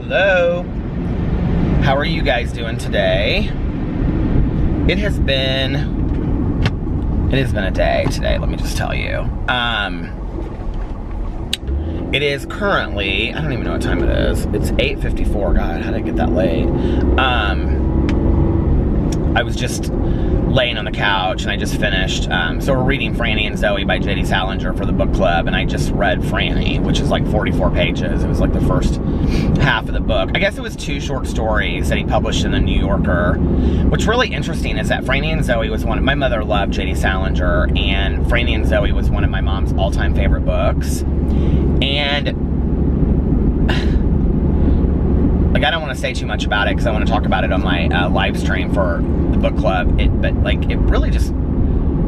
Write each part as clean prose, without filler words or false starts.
Hello. How are you guys doing today? It has been a day today, let me just tell you. It is currently, I don't even know what time it is. It's 8:54. God, how did I get that late? I was just laying on the couch and I just finished. So we're reading Franny and Zoe by J.D. Salinger for the book club, and I just read Franny, which is like 44 pages. It was like the first half of the book. I guess it was 2 short stories that he published in the New Yorker. What's really interesting is that Franny and Zoe was my mother loved J.D. Salinger, and Franny and Zoe was one of my mom's all-time favorite books. And like, I don't want to say too much about it because I want to talk about it on my live stream for the book club. But like, it really just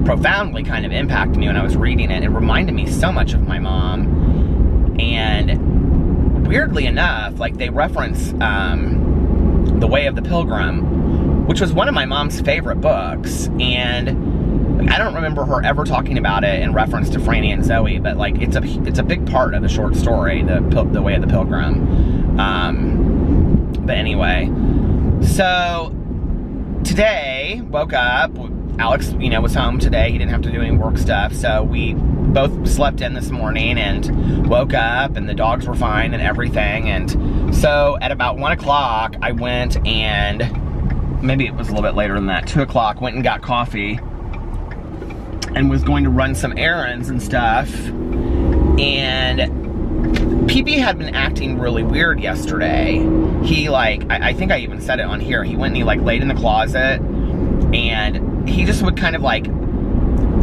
profoundly kind of impacted me when I was reading it. It reminded me so much of my mom. And weirdly enough, like, they reference The Way of the Pilgrim, which was one of my mom's favorite books. And I don't remember her ever talking about it in reference to Franny and Zoe, but like, it's a big part of the short story, The Way of the Pilgrim. But anyway, so today, woke up, Alex, was home today. He didn't have to do any work stuff, so we both slept in this morning and woke up, and the dogs were fine and everything. And so at about 1 o'clock, I went and, maybe it was a little bit later than that, 2 o'clock, went and got coffee and was going to run some errands and stuff. And PP had been acting really weird yesterday. He, like, I think I even said it on here, he went and he, like, laid in the closet, and he just would kind of, like,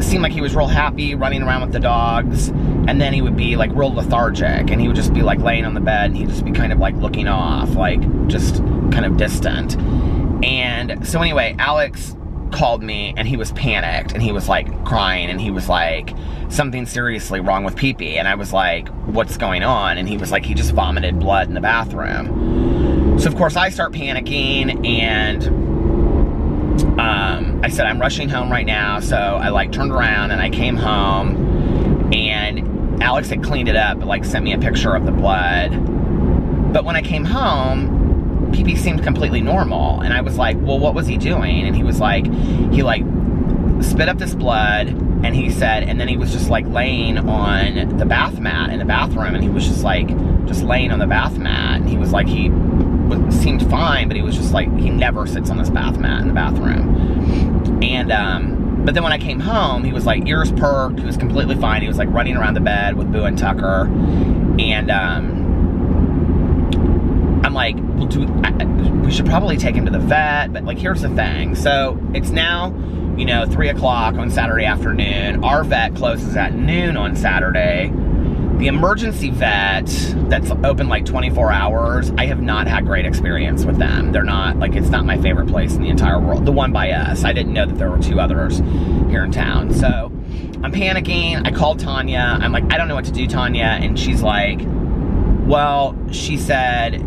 seem like he was real happy running around with the dogs, and then he would be, like, real lethargic, and he would just be, like, laying on the bed, and he'd just be kind of, like, looking off, like, just kind of distant. And so anyway, Alex called me, and he was panicked, and he was, like, crying, and he was like, something seriously wrong with Pee-Pee. And I was like, what's going on? And he was like, he just vomited blood in the bathroom. So of course I start panicking, and I said, I'm rushing home right now. So I, like, turned around and I came home, and Alex had cleaned it up, but, like, sent me a picture of the blood. But when I came home, Pee-Pee seemed completely normal, and I was like, well, what was he doing? And he was like, he, like, spit up this blood, and he said, and then he was just, like, laying on the bath mat in the bathroom, and he was just, like, just laying on the bath mat, and he was like, he seemed fine, but he was just like, he never sits on this bath mat in the bathroom. And but then when I came home, he was, like, ears perked, he was completely fine, he was, like, running around the bed with Boo and Tucker. And I'm like, well, we should probably take him to the vet, but, like, here's the thing. So it's now, 3 o'clock on Saturday afternoon. Our vet closes at noon on Saturday. The emergency vet that's open, like, 24 hours, I have not had great experience with them. They're not, like, it's not my favorite place in the entire world. The one by us. I didn't know that there were 2 others here in town. So I'm panicking. I called Tanya. I'm like, I don't know what to do, Tanya. And she's like, well, she said,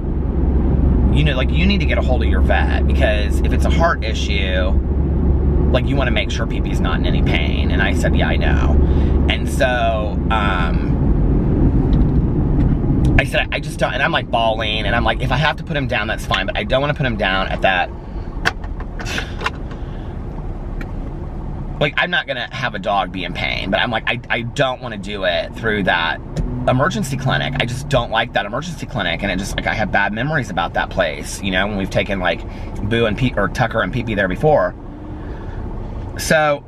like, you need to get a hold of your vet, because if it's a heart issue, like, you want to make sure Pee-Pee's not in any pain. And I said, yeah, I know. And so, I said, I just don't, and I'm, like, bawling, and I'm like, if I have to put him down, that's fine, but I don't want to put him down at that, like, I'm not gonna have a dog be in pain, but I'm like, I don't want to do it through that emergency clinic. I just don't like that emergency clinic, and it just, like, I have bad memories about that place, when we've taken, like, Boo and Tucker and Pee-Pee there before. So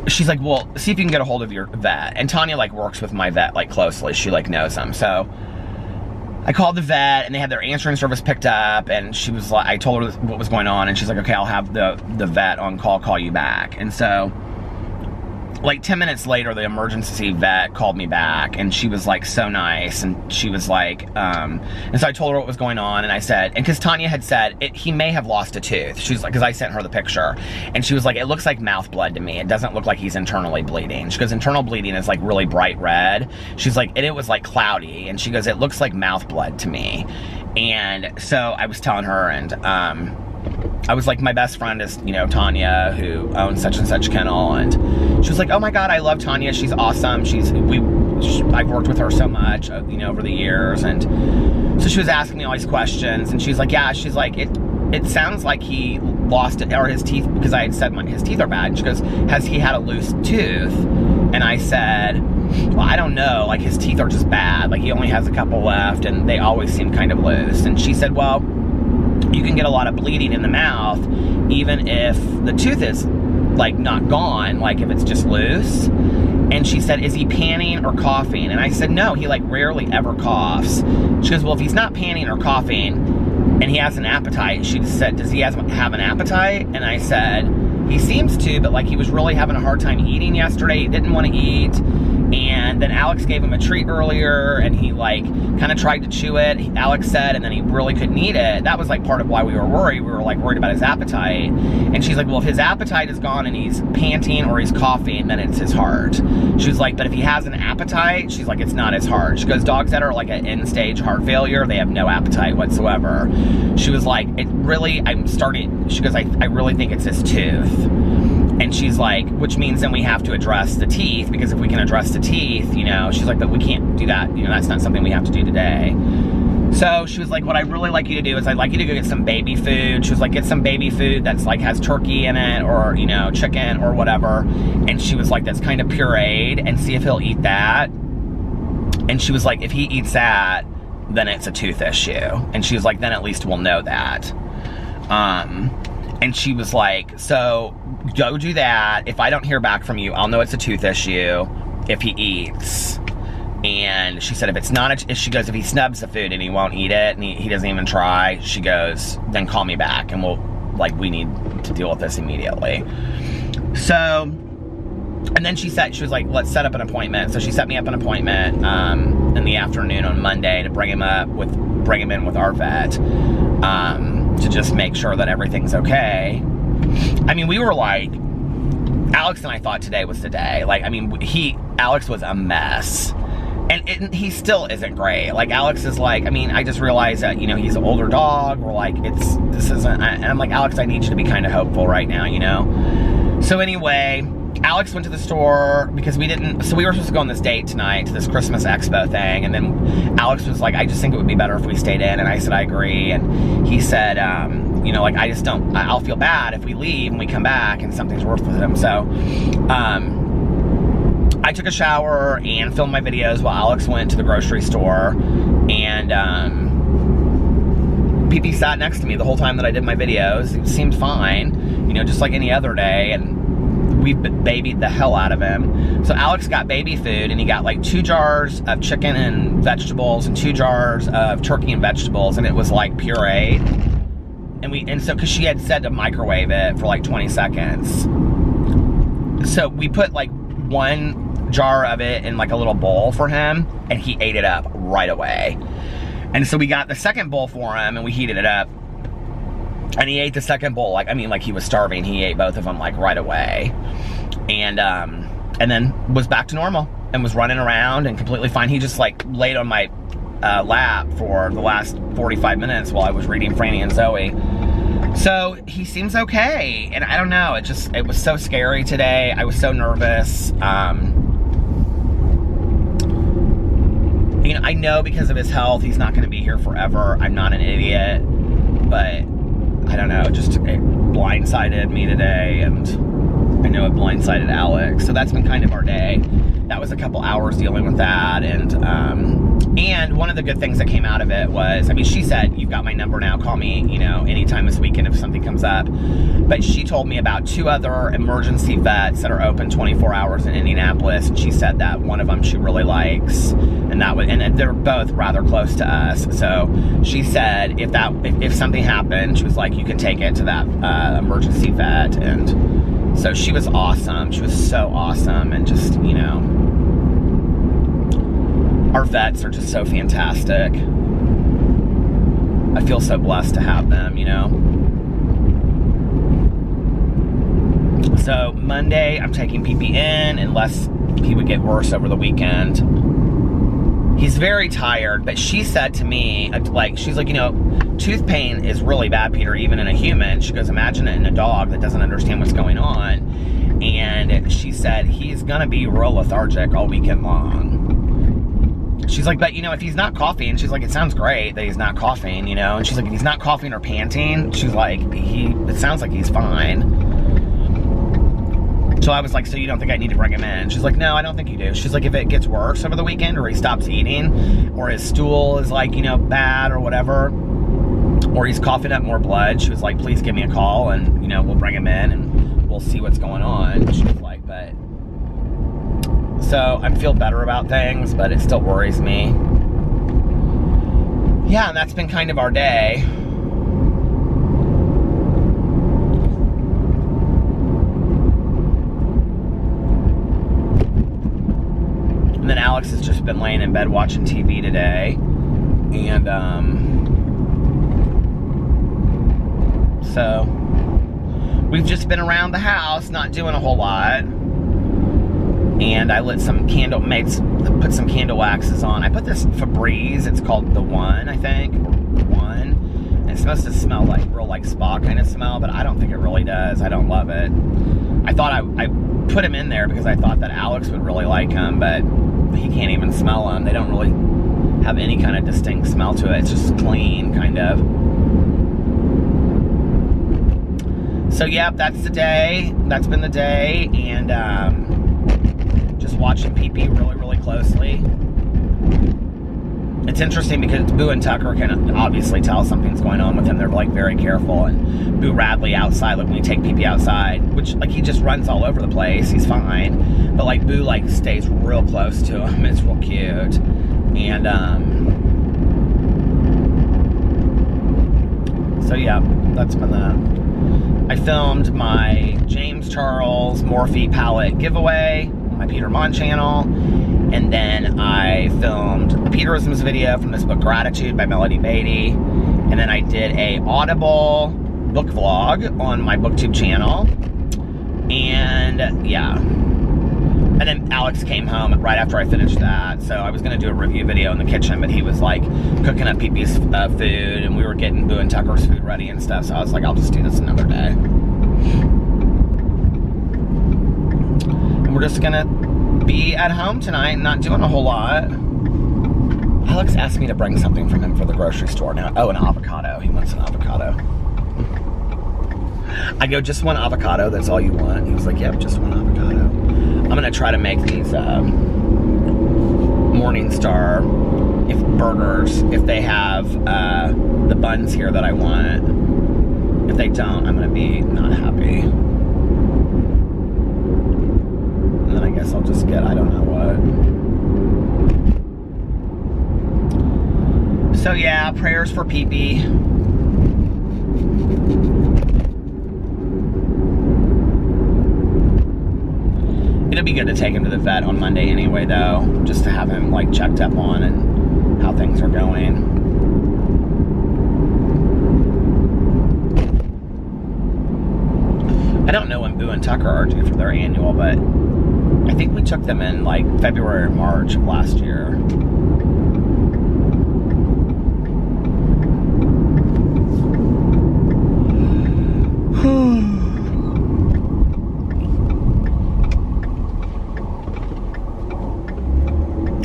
she's like, well, see if you can get a hold of your vet. And Tanya, like, works with my vet, like, closely. She, like, knows him. So I called the vet, and they had their answering service picked up, and she was like, I told her what was going on, and she's like, okay, I'll have the vet on call you back. And so, like, 10 minutes later, the emergency vet called me back, and she was, like, so nice, and she was like, and so I told her what was going on, and I said, and because Tanya had said, he may have lost a tooth. She was like, because I sent her the picture, and she was like, it looks like mouth blood to me. It doesn't look like he's internally bleeding. She goes, internal bleeding is, like, really bright red. She's like, and it was, like, cloudy, and she goes, it looks like mouth blood to me. And so I was telling her, and I was like, my best friend is, Tanya, who owns such and such kennel, and she was like, oh my God, I love Tanya, she's awesome, we I've worked with her so much, you know, over the years. And so she was asking me all these questions, and she's like, yeah, she's like, it sounds like he lost it, or his teeth, because I had said his teeth are bad. She goes, has he had a loose tooth? And I said, well, I don't know, like his teeth are just bad. Like he only has a couple left and they always seem kind of loose. And she said, well, you can get a lot of bleeding in the mouth even if the tooth is like not gone, like if it's just loose. And she said, is he panting or coughing? And I said, no, he like rarely ever coughs. She goes, well, if he's not panting or coughing and he has an appetite, she said, does he have an appetite? And I said, he seems to, but like he was really having a hard time eating yesterday. He didn't want to eat. And then Alex gave him a treat earlier, and he like kind of tried to chew it, Alex said, and then he really couldn't eat it. That was like part of why we were worried. We were like worried about his appetite. And she's like, well, if his appetite is gone and he's panting or he's coughing, then it's his heart. She was like, but if he has an appetite, she's like, it's not his heart. She goes, dogs that are like an end stage heart failure, they have no appetite whatsoever. She was like, it really, she goes, I really think it's his tooth. And she's like, which means then we have to address the teeth, because if we can address the teeth, you know, she's like, but we can't do that. You know, that's not something we have to do today. So she was like, what I'd really like you to do is I'd like you to go get some baby food. She was like, get some baby food that's like has turkey in it, or, you know, chicken or whatever. And she was like, that's kind of pureed, and see if he'll eat that. And she was like, if he eats that, then it's a tooth issue. And she was like, then at least we'll know that. And she was like, so go do that. If I don't hear back from you, I'll know it's a tooth issue if he eats. And she said, if it's not, she goes, if he snubs the food and he won't eat it and he doesn't even try, she goes, then call me back and we need to deal with this immediately. So, and then she was like, let's set up an appointment. So she set me up an appointment in the afternoon on Monday to bring him in with our vet. To just make sure that everything's okay. I mean, we were like, Alex and I thought today was the day. Like, I mean, Alex was a mess. And he still isn't great. Like, Alex is like, I mean, I just realized that, you know, he's an older dog. We're like, and I'm like, Alex, I need you to be kind of hopeful right now, you know? So anyway, Alex went to the store because we were supposed to go on this date tonight to this Christmas Expo thing, and then Alex was like, I just think it would be better if we stayed in, and I said, I agree, and he said, you know, like, I'll feel bad if we leave and we come back and something's worth with him. So, I took a shower and filmed my videos while Alex went to the grocery store, and, PP sat next to me the whole time that I did my videos. It seemed fine, you know, just like any other day, and we babied the hell out of him. So Alex got baby food, and he got like 2 jars of chicken and vegetables and 2 jars of turkey and vegetables, and it was like pureed. And so, cause she had said to microwave it for like 20 seconds. So we put like 1 jar of it in like a little bowl for him, and he ate it up right away. And so we got the second bowl for him, and we heated it up. And he ate the second bowl, like he was starving. He ate both of them like right away. And then was back to normal and was running around and completely fine. He just like laid on my lap for the last 45 minutes while I was reading Franny and Zoe. So he seems okay. And I don't know, it was so scary today. I was so nervous. You know, I know because of his health, he's not gonna be here forever. I'm not an idiot, but I don't know, it blindsided me today, and I know it blindsided Alex. So that's been kind of our day. That was a couple hours dealing with that, and one of the good things that came out of it was, I mean, she said, you've got my number now, call me, you know, anytime this weekend if something comes up. But she told me about 2 other emergency vets that are open 24 hours in Indianapolis, and she said that one of them she really likes, and they're both rather close to us. So she said if something happened, she was like, you can take it to that emergency vet. And so she was awesome. She was so awesome, and just, you know, our vets are just so fantastic. I feel so blessed to have them, you know. So Monday, I'm taking PP in unless he would get worse over the weekend. He's very tired, but she said to me, like, she's like, you know, tooth pain is really bad, Peter, even in a human. She goes, imagine it in a dog that doesn't understand what's going on. And she said, he's gonna be real lethargic all weekend long. she's like, but you know, if he's not coughing, she's like, it sounds great that he's not coughing, you know? And she's like, if he's not coughing or panting, she's like, it sounds like he's fine. So I was like, so you don't think I need to bring him in? She's like, no, I don't think you do. She's like, if it gets worse over the weekend, or he stops eating, or his stool is like, you know, bad or whatever, or he's coughing up more blood, she was like, please give me a call and, you know, we'll bring him in and we'll see what's going on. She was like, but, so I feel better about things, but it still worries me. Yeah, and that's been kind of our day. And then Alex has just been laying in bed watching TV today. And, so we've just been around the house, not doing a whole lot. And I lit some put some candle waxes on. I put this Febreze, it's called the One, I think, or the One. And it's supposed to smell like real like spa kind of smell, but I don't think it really does. I don't love it. I thought I put him in there because I thought that Alex would really like him, but he can't even smell them. They don't really have any kind of distinct smell to it. It's just clean, kind of. So yeah, that's the day. That's been the day, and just watching PP really, really closely. It's interesting because Boo and Tucker can obviously tell something's going on with him. They're like very careful, and Boo Radley outside, like when we take PP outside, which like he just runs all over the place. He's fine, but like Boo like stays real close to him. It's real cute, and so yeah, that's been that. I filmed my James Charles Morphe palette giveaway on my Peter Monn channel. And then I filmed a Peterisms video from this book, Gratitude by Melody Beatty. And then I did a Audible book vlog on my BookTube channel. And yeah. And then Alex came home right after I finished that. So I was going to do a review video in the kitchen, but he was like cooking up PP's food, and we were getting Boo and Tucker's food ready and stuff. So I was like, I'll just do this another day. And we're just going to be at home tonight, not doing a whole lot. Alex asked me to bring something from him for the grocery store now. Oh, an avocado. He wants an avocado. I go, just one avocado, that's all you want? He was like, yep, just one avocado. I'm gonna try to make these Morningstar burgers if they have the buns here that I want. If they don't, I'm gonna be not happy. And then I guess I'll just get, I don't know what. So yeah, prayers for PP. It'll be good to take him to the vet on Monday anyway, though, just to have him like checked up on and how things are going. I don't know when Boo and Tucker are due for their annual, but I think we took them in like February or March of last year.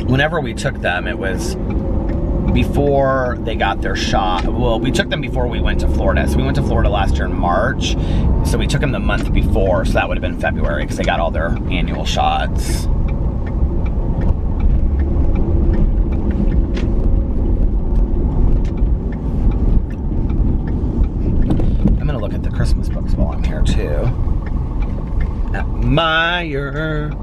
Whenever we took them, it was before they got their shot. Well, we took them before we went to Florida. So we went to Florida last year in March. So we took them the month before. So that would have been February because they got all their annual shots. I'm going to look at the Christmas books while I'm here too. At Meyer.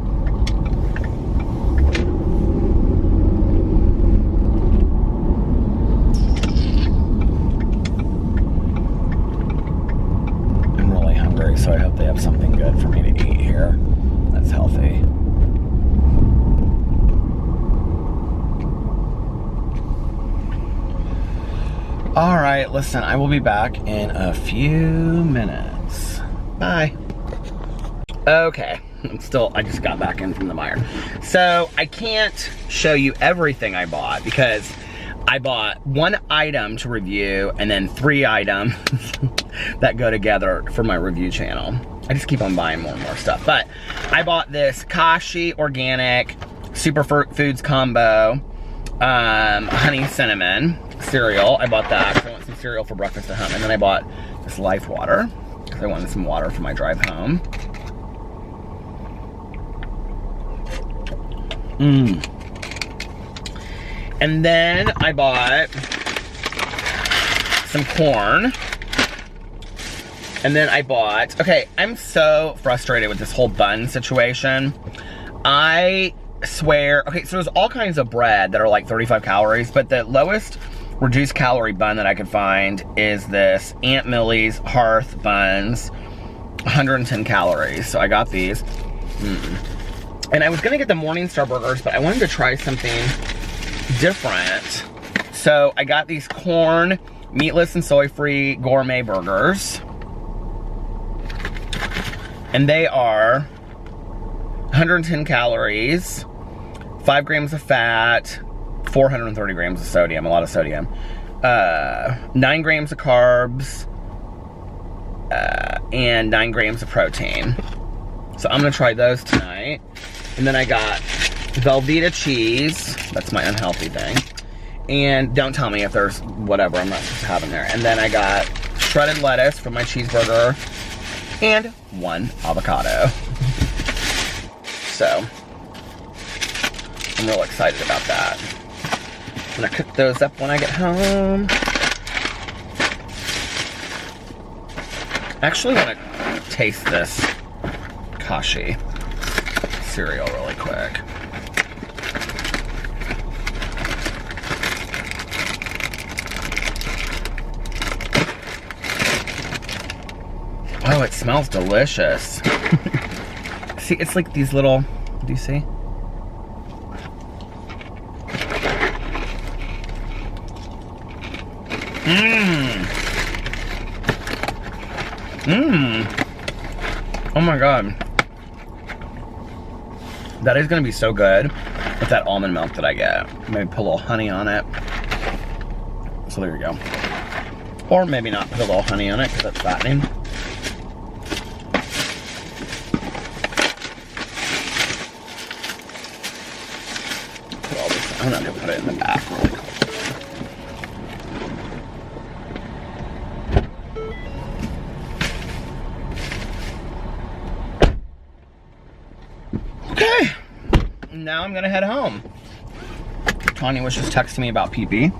So I hope they have something good for me to eat here that's healthy. All right, listen, I will be back in a few minutes. Bye. Okay, I just got back in from the Meijer. So I can't show you everything I bought because I bought one item to review and then 3 items that go together for my review channel. I just keep on buying more and more stuff. But I bought this Kashi Organic Superfoods combo. honey cinnamon cereal. I bought that because I want some cereal for breakfast at home. And then I bought this Life water because I wanted some water for my drive home. And then I bought some corn. And then I bought, okay, I'm so frustrated with this whole bun situation. I swear, okay, so there's all kinds of bread that are like 35 calories, but the lowest reduced calorie bun that I could find is this Aunt Millie's Hearth buns, 110 calories. So I got these. And I was gonna get the Morningstar burgers, but I wanted to try something different. So I got these corn, meatless and soy-free gourmet burgers. And they are 110 calories, 5 grams of fat, 430 grams of sodium, a lot of sodium, 9 grams of carbs, and 9 grams of protein. So I'm gonna try those tonight. And then I got Velveeta cheese, that's my unhealthy thing. And don't tell me if there's whatever I'm not supposed to have in there. And then I got shredded lettuce for my cheeseburger, and 1 avocado. So, I'm real excited about that. I'm gonna cook those up when I get home. I actually wanna taste this Kashi cereal really quick. Oh, it smells delicious. See, it's like these little, do you see? Oh my God. That is gonna be so good with that almond milk that I get. Maybe put a little honey on it. So there you go. Or maybe not put a little honey on it because that's fattening. Put all this, I'm gonna put it in the back really quick. Okay, now I'm gonna head home. Tanya was just texting me about PP,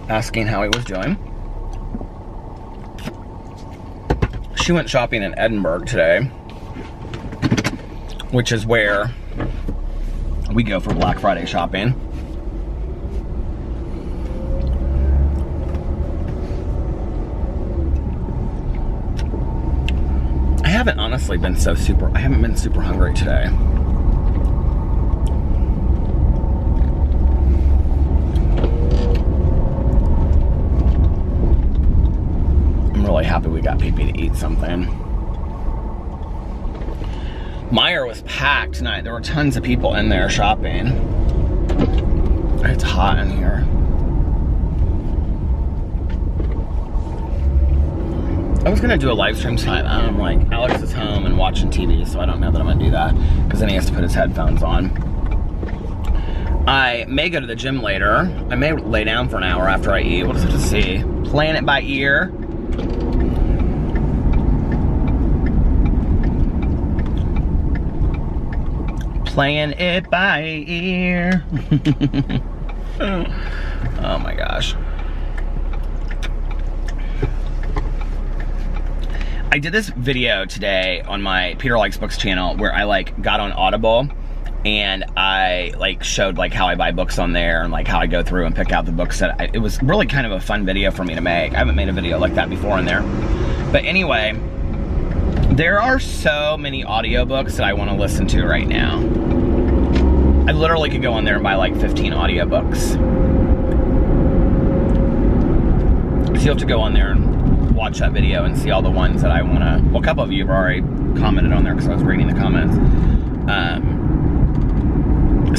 asking how he was doing. She went shopping in Edinburgh today, which is where we go for Black Friday shopping. I haven't honestly been I haven't been super hungry today. I'm really happy we got PP to eat something. Meijer was packed tonight. There were tons of people in there shopping. It's hot in here. I was gonna do a live stream tonight. I'm like, Alex is home and watching TV, so I don't know that I'm gonna do that because then he has to put his headphones on. I may go to the gym later. I may lay down for an hour after I eat. We'll just have to see. Playing it by ear. Playing it by ear. Oh my gosh. I did this video today on my Peter Likes Books channel where I like got on Audible and I like showed like how I buy books on there and like how I go through and pick out the books that it was really kind of a fun video for me to make. I haven't made a video like that before on there. But anyway, there are so many audiobooks that I want to listen to right now. I literally could go on there and buy like 15 audiobooks. So you have to go on there and watch that video and see all the ones that I want to. Well, a couple of you have already commented on there because I was reading the comments.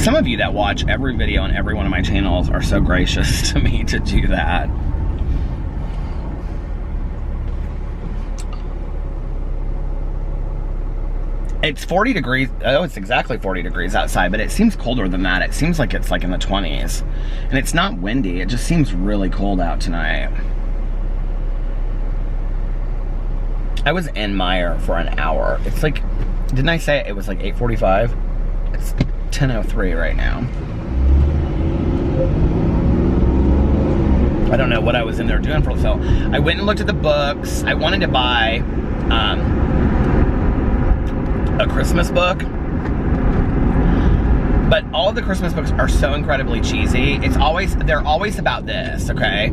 Some of you that watch every video on every one of my channels are so gracious to me to do that. It's 40 degrees. Oh, it's exactly 40 degrees outside, but it seems colder than that. It seems like it's like in the 20s. And it's not windy. It just seems really cold out tonight. I was in Meyer for an hour. It's like, didn't I say it was like 8:45? It's 10:03 right now. I don't know what I was in there doing for so. I went and looked at the books. I wanted to buy a Christmas book, but all of the Christmas books are so incredibly cheesy. They're always about this, okay?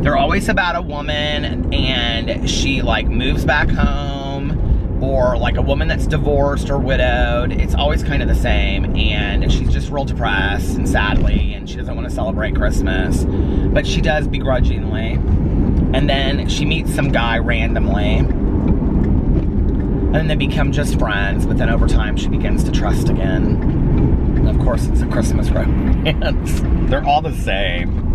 They're always about a woman and she like moves back home, or like a woman that's divorced or widowed. It's always kind of the same, and she's just real depressed and sadly, and she doesn't want to celebrate Christmas, but she does begrudgingly. And then she meets some guy randomly, and then they become just friends, but then over time she begins to trust again. And of course it's a Christmas romance. They're all the same.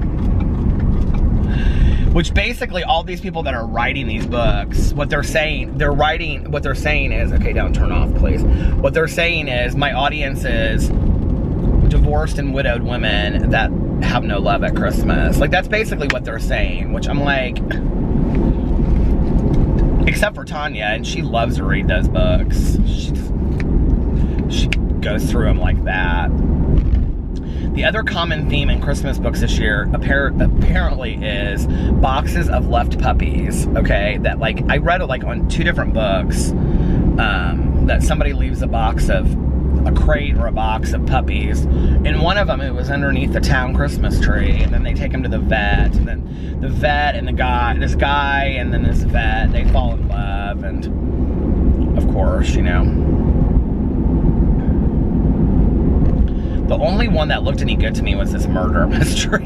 Which basically all these people that are writing these books, what they're saying is, okay, don't turn off, please. What they're saying is, my audience is divorced and widowed women that have no love at Christmas. Like, that's basically what they're saying, which I'm like, except for Tanya, and she loves to read those books. She goes through them like that. The other common theme in Christmas books this year apparently is boxes of left puppies, okay? That, like, I read it like on 2 different books, that somebody leaves a crate or a box of puppies. In one of them, it was underneath the town Christmas tree, and then they take him to the vet, and then the vet and this guy and then this vet, they fall in love, and of course, you know. The only one that looked any good to me was this murder mystery.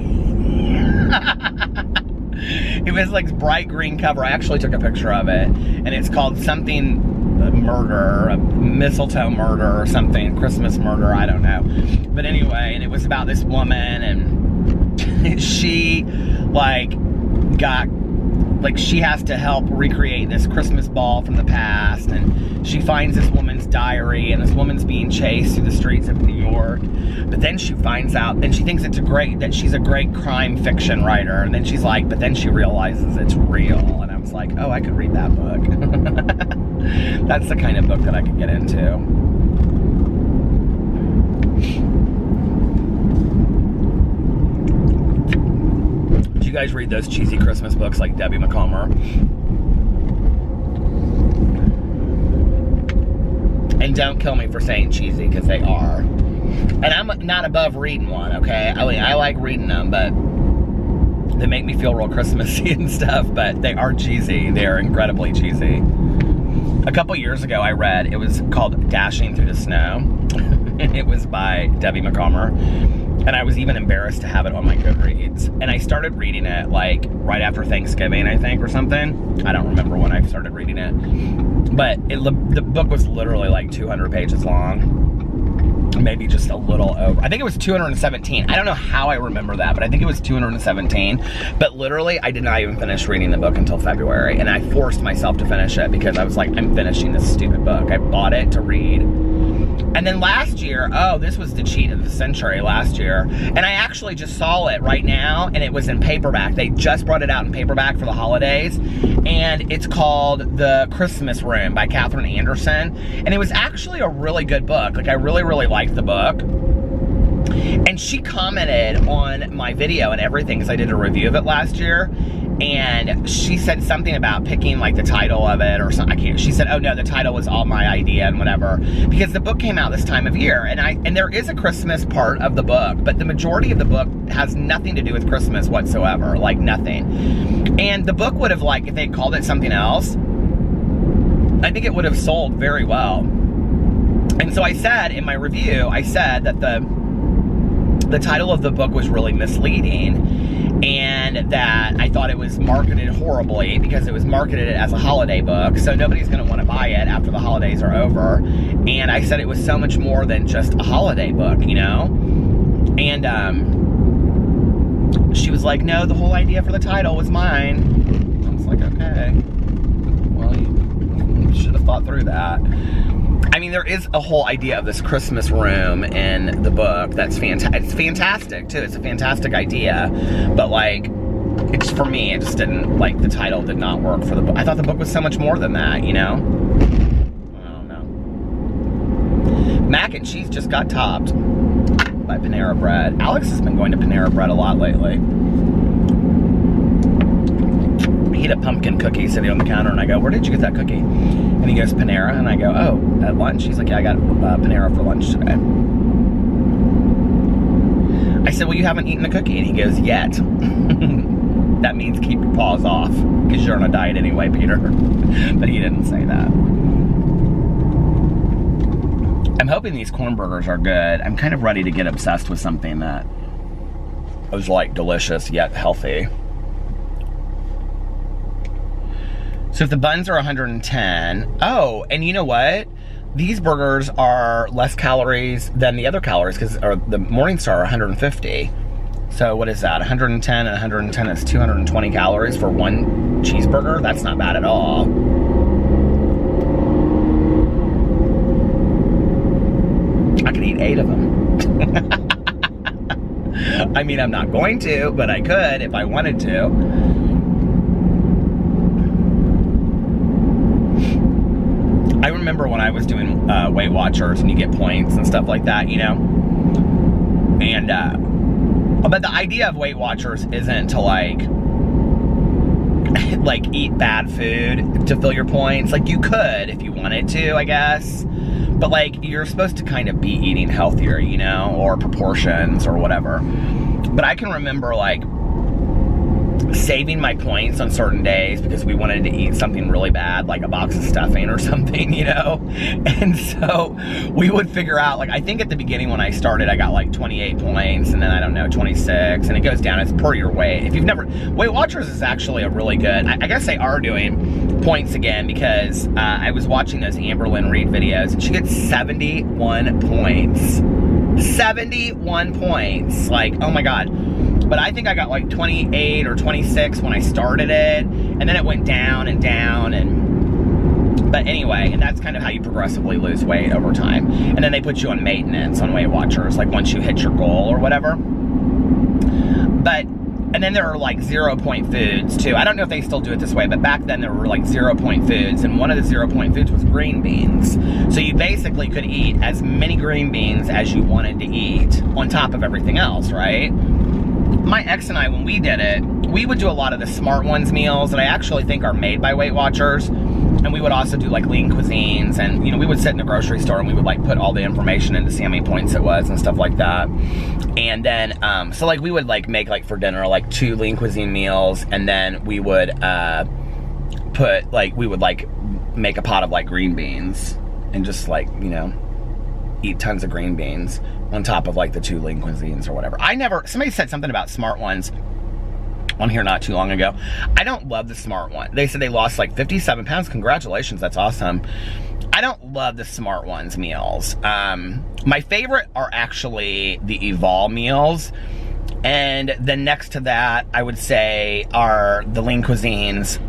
It was like bright green cover. I actually took a picture of it, and it's called something murder, a mistletoe murder or something, Christmas murder, I don't know. But anyway, and it was about this woman, and she she has to help recreate this Christmas ball from the past, and she finds this woman's diary, and this woman's being chased through the streets of New York. But then she finds out, and she thinks that she's a great crime fiction writer, and then she's like, but then she realizes it's real, and I was like, oh, I could read that book. That's the kind of book that I could get into. Did you guys read those cheesy Christmas books like Debbie McComber? And don't kill me for saying cheesy, because they are. And I'm not above reading one, okay? I mean, I like reading them, but they make me feel real Christmassy and stuff, but they are cheesy. They are incredibly cheesy. A couple years ago, I read, it was called Dashing Through the Snow. It was by Debbie McComber. And I was even embarrassed to have it on my Goodreads. And I started reading it like right after Thanksgiving, I think, or something. I don't remember when I started reading it. But the book was literally like 200 pages long. Maybe just a little over. I think it was 217. I don't know how I remember that, but I think it was 217. But literally, I did not even finish reading the book until February. And I forced myself to finish it because I was like, I'm finishing this stupid book. I bought it to read. And then last year, oh, this was the cheat of the century last year. And I actually just saw it right now, and it was in paperback. They just brought it out in paperback for the holidays. And it's called The Christmas Room by Katherine Anderson. And it was actually a really good book. Like, I really, really liked the book. And she commented on my video and everything, because I did a review of it last year. And she said something about picking like the title of it or something. She said, oh no, the title was all my idea and whatever. Because the book came out this time of year. And there is a Christmas part of the book, but the majority of the book has nothing to do with Christmas whatsoever. Like, nothing. And the book would have, like, if they called it something else, I think it would have sold very well. And so I said in my review, I said that the title of the book was really misleading, and that I thought it was marketed horribly because it was marketed as a holiday book, so nobody's going to want to buy it after the holidays are over. And I said it was so much more than just a holiday book, you know? And she was like, no, the whole idea for the title was mine. I was like, okay, well, you should have thought through that. I mean, there is a whole idea of this Christmas room in the book that's fantastic. It's fantastic, too. It's a fantastic idea. But, like, it's, for me, it just didn't, like, the title did not work for the book. I thought the book was so much more than that, you know? I don't know. Mac and cheese just got topped by Panera Bread. Alex has been going to Panera Bread a lot lately. He had a pumpkin cookie sitting on the counter, and I go, where did you get that cookie? And he goes, Panera. And I go, oh, at lunch? He's like, yeah, I got Panera for lunch today. I said, well, you haven't eaten a cookie. And he goes, yet. That means keep your paws off, because you're on a diet anyway, Peter. But he didn't say that. I'm hoping these corn burgers are good. I'm kind of ready to get obsessed with something that was, like, delicious yet healthy. So if the buns are 110, oh, and you know what? These burgers are less calories than the other calories, because the Morningstar are 150. So what is that? 110 and 110 is 220 calories for one cheeseburger? That's not bad at all. I could eat 8 of them. I mean, I'm not going to, but I could if I wanted to. I remember when I was doing Weight Watchers and you get points and stuff like that, you know? And, but the idea of Weight Watchers isn't to like eat bad food to fill your points. Like, you could if you wanted to, I guess. But, like, you're supposed to kind of be eating healthier, you know? Or proportions or whatever. But I can remember, like, saving my points on certain days because we wanted to eat something really bad, like a box of stuffing or something, you know? And so we would figure out, like, I think at the beginning when I started, I got like 28 points, and then I don't know, 26, and it goes down. It's per your weight. If you've never, Weight Watchers is actually a really good, I guess they are doing points again, because I was watching those Amberlynn Reed videos, and she gets 71 points. 71 points. Like, oh my God. But I think I got like 28 or 26 when I started it, and then it went down and down, but anyway, and that's kind of how you progressively lose weight over time. And then they put you on maintenance on Weight Watchers, like once you hit your goal or whatever. And then there are like 0-point foods too. I don't know if they still do it this way, but back then there were like 0-point foods, and one of the 0-point foods was green beans. So you basically could eat as many green beans as you wanted to eat on top of everything else, right? My ex and I, when we did it, we would do a lot of the Smart Ones meals that I actually think are made by Weight Watchers. And we would also do like lean cuisines, and, you know, we would sit in the grocery store and we would like put all the information in to see how many points it was and stuff like that. And then, so like we would like make like for dinner, like 2 lean cuisine meals, and then we would we would like make a pot of like green beans and just like, you know, eat tons of green beans on top of like the 2 lean cuisines or whatever. Somebody said something about Smart Ones on here not too long ago. I don't love the Smart One. They said they lost like 57 pounds. Congratulations, that's awesome. I don't love the Smart Ones meals. My favorite are actually the Evol meals. And then next to that, I would say, are the lean cuisines.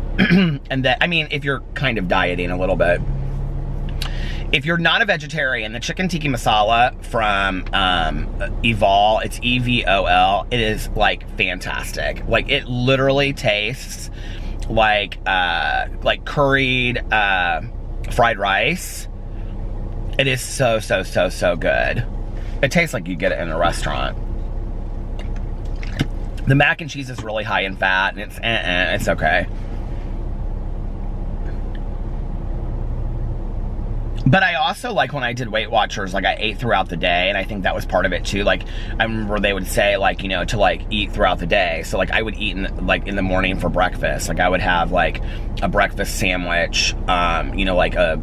And that, I mean, if you're kind of dieting a little bit. If you're not a vegetarian, the chicken tikka masala from Evol, it's E-V-O-L, it is like fantastic. Like, it literally tastes like curried fried rice. It is so good. It tastes like you get it in a restaurant. The mac and cheese is really high in fat, and it's okay. But I also, like, when I did Weight Watchers, like, I ate throughout the day, and I think that was part of it, too. Like, I remember they would say, like, you know, to, like, eat throughout the day. So, like, I would eat, in the morning for breakfast. Like, I would have, like, a breakfast sandwich, you know, like a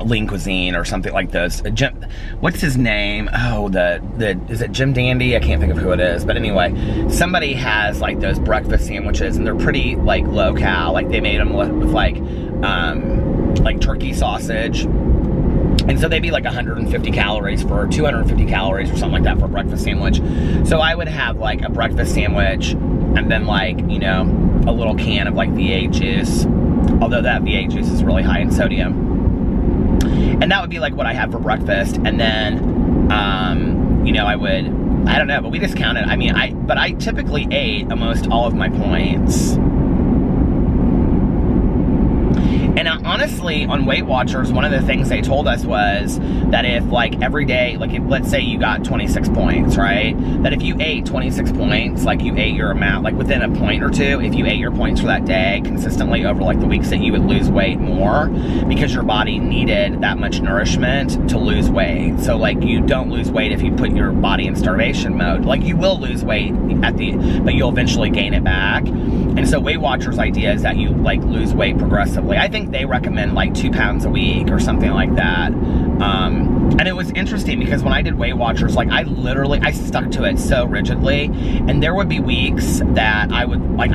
lean cuisine or something like this. What's his name? Oh, is it Jim Dandy? I can't think of who it is. But anyway, somebody has, like, those breakfast sandwiches, and they're pretty, like, low-cal. Like, they made them with like turkey sausage, and so they'd be like 150 calories for 250 calories or something like that for a breakfast sandwich. So I would have like a breakfast sandwich, and then, like, you know, a little can of like V8 juice, although that V8 juice is really high in sodium. And that would be like what I had for breakfast. And then, you know, I don't know, but we just counted. I mean, but I typically ate almost all of my points. And honestly, on Weight Watchers, one of the things they told us was that if, like, every day, like, if, let's say you got 26 points, right? That if you ate 26 points, like, you ate your amount, like, within a point or two, if you ate your points for that day consistently over, like, the weeks, that you would lose weight more because your body needed that much nourishment to lose weight. So, like, you don't lose weight if you put your body in starvation mode. Like, you will lose weight but you'll eventually gain it back. And so Weight Watchers' idea is that you, like, lose weight progressively. I think they recommend like 2 pounds a week or something like that. And it was interesting because when I did Weight Watchers, like, I stuck to it so rigidly. And there would be weeks that I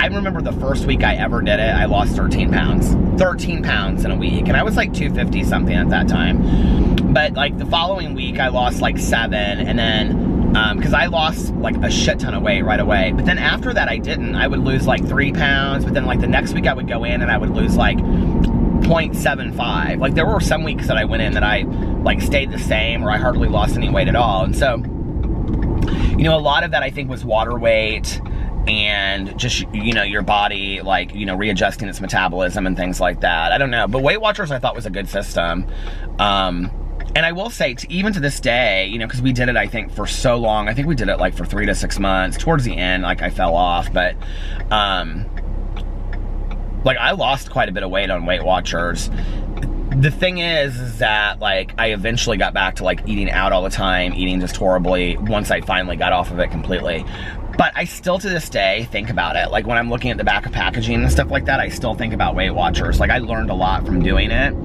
remember the first week I ever did it, I lost 13 pounds. 13 pounds in a week. And I was like 250 something at that time. But like the following week I lost like 7, and then because I lost like a shit ton of weight right away. But then after that I didn't. I would lose like 3 pounds, but then like the next week I would go in and I would lose like 0.75. Like there were some weeks that I went in that I like stayed the same, or I hardly lost any weight at all. And so, you know, a lot of that I think was water weight and just, you know, your body, like, you know, readjusting its metabolism and things like that. I don't know, but Weight Watchers I thought was a good system. And I will say, even to this day, you know, because we did it, I think, for so long. I think we did it like for 3 to 6 months. Towards the end, like, I fell off, but like, I lost quite a bit of weight on Weight Watchers. The thing is that, like, I eventually got back to, like, eating out all the time, eating just horribly, once I finally got off of it completely. But I still, to this day, think about it. Like, when I'm looking at the back of packaging and stuff like that, I still think about Weight Watchers. Like, I learned a lot from doing it.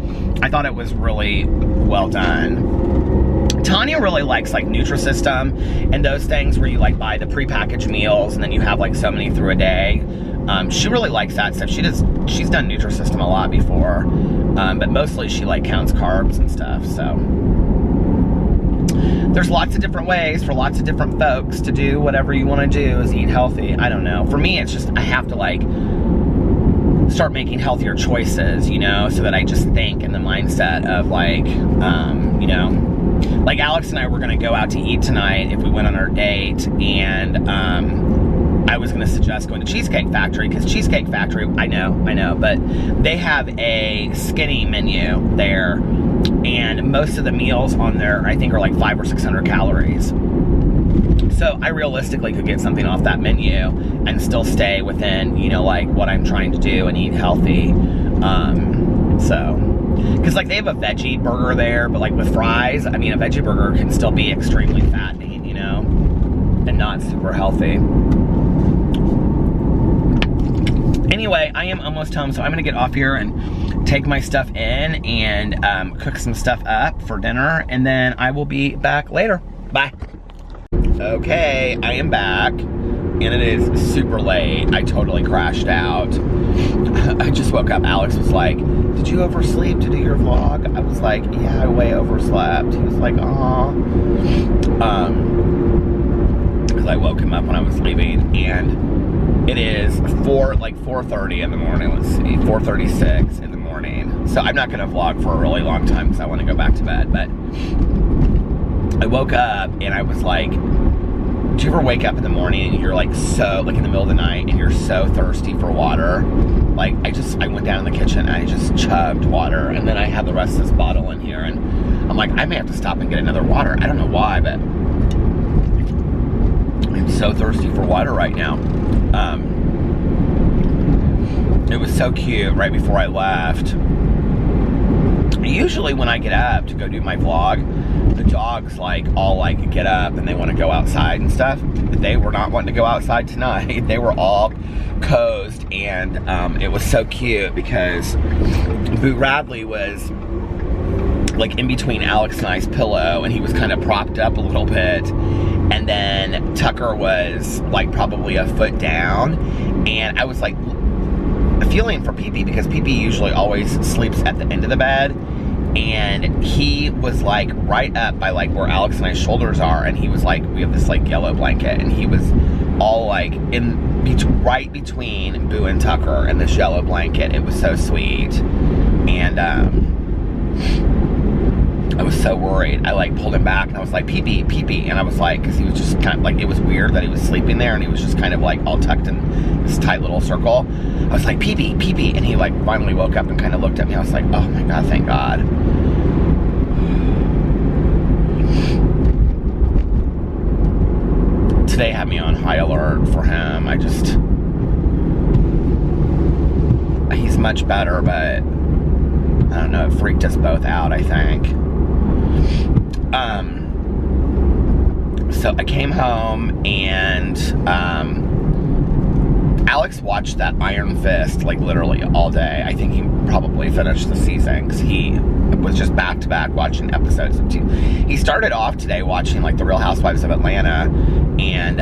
I thought it was really well done. Tanya really likes, like, Nutrisystem and those things where you, like, buy the prepackaged meals and then you have, like, so many through a day. She really likes that stuff. She's done Nutrisystem a lot before, but mostly she, like, counts carbs and stuff, so. There's lots of different ways for lots of different folks to do whatever you want to do, is eat healthy. I don't know. For me, it's just, I have to, like, start making healthier choices, you know, so that I just think in the mindset of, like, you know, like Alex and I were going to go out to eat tonight if we went on our date, and I was going to suggest going to Cheesecake Factory, because Cheesecake Factory, I know, but they have a skinny menu there, and most of the meals on there, I think, are like 500 or 600 calories. So I realistically could get something off that menu and still stay within, you know, like, what I'm trying to do and eat healthy. Because, like, they have a veggie burger there, but, like, with fries, I mean, a veggie burger can still be extremely fattening, you know, and not super healthy. Anyway, I am almost home, so I'm gonna get off here and take my stuff in and cook some stuff up for dinner, and then I will be back later. Bye. Okay, I am back, and it is super late. I totally crashed out. I just woke up. Alex was like, did you oversleep to do your vlog? I was like, yeah, I way overslept. He was like, aw. Because I woke him up when I was leaving, and it is 4:30 in the morning. Let's see, 4:36 in the morning. So I'm not gonna vlog for a really long time because I want to go back to bed, but I woke up and I was like, do you ever wake up in the morning and you're like so, like in the middle of the night, and you're so thirsty for water? Like, I went down in the kitchen and I just chugged water, and then I had the rest of this bottle in here, and I'm like, I may have to stop and get another water. I don't know why, but I'm so thirsty for water right now. It was so cute right before I left. Usually when I get up to go do my vlog, the dogs like all like get up and they want to go outside and stuff. But they were not wanting to go outside tonight. They were all cozy, and it was so cute because Boo Radley was like in between Alex and I's pillow, and he was kind of propped up a little bit, and then Tucker was like probably a foot down, and I was like feeling for Pee-Pee because Pee-Pee usually always sleeps at the end of the bed, and he was like right up by like where Alex and I's shoulders are, and he was like, we have this like yellow blanket, and he was all like right between Boo and Tucker and this yellow blanket. It was so sweet. And I was so worried. I like pulled him back and I was like, pee-pee, pee-pee. And I was like, because he was just kind of like, it was weird that he was sleeping there and he was just kind of like all tucked in this tight little circle. I was like, pee-pee, pee-pee. And he like finally woke up and kind of looked at me. I was like, oh my God, thank God. Today had me on high alert for him. He's much better, but I don't know, it freaked us both out, I think. So I came home and Alex watched that Iron Fist like literally all day. I think he probably finished the season because he was just back-to-back watching episodes of TV. He started off today watching like The Real Housewives of Atlanta, and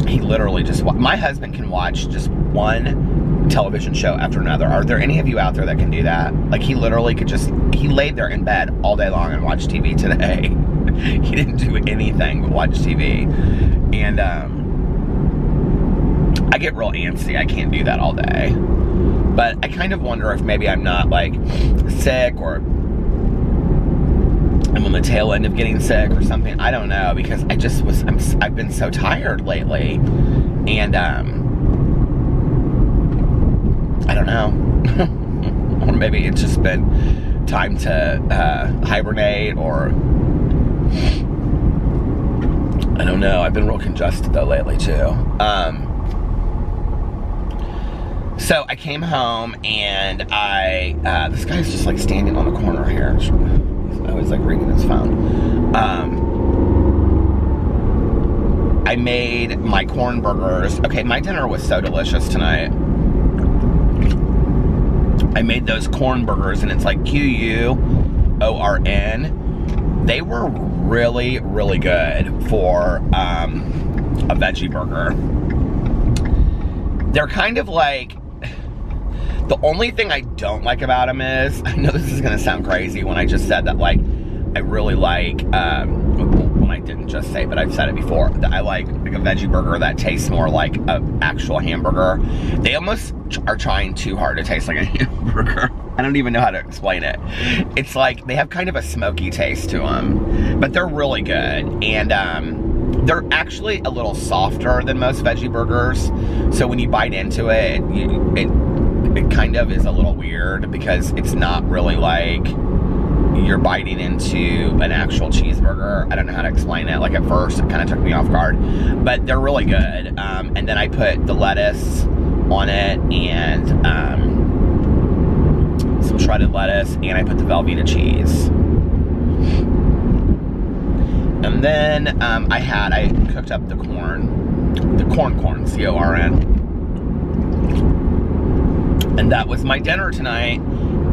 he literally just, my husband can watch just one television show after another. Are there any of you out there that can do that? Like he literally could just, he laid there in bed all day long and watched TV today. He didn't do anything but watch TV. And I get real antsy. I can't do that all day. But I kind of wonder if maybe I'm not like sick, or I'm on the tail end of getting sick or something. I don't know, because I just was, I've been so tired lately. And I don't know. Or maybe it's just been time to hibernate, or I don't know. I've been real congested though lately too. So I came home and this guy's just like standing on the corner here. I was like reading his phone. I made my corn burgers. Okay, my dinner was so delicious tonight. I made those corn burgers, and it's like Q-U-O-R-N. They were really, really good for a veggie burger. They're kind of like, the only thing I don't like about them is, I know this is gonna sound crazy when I just said that, like, I really like, when I didn't just say, but I've said it before, that I like a veggie burger that tastes more like an actual hamburger. They almost are trying too hard to taste like a hamburger. I don't even know how to explain it. It's like, they have kind of a smoky taste to them, but they're really good. And they're actually a little softer than most veggie burgers. So when you bite into it, it kind of is a little weird, because it's not really like you're biting into an actual cheeseburger. I don't know how to explain it. Like at first, it kind of took me off guard, but they're really good. And then I put the lettuce on it, and some shredded lettuce, and I put the Velveeta cheese. And then I cooked up the corn, C-O-R-N. And that was my dinner tonight.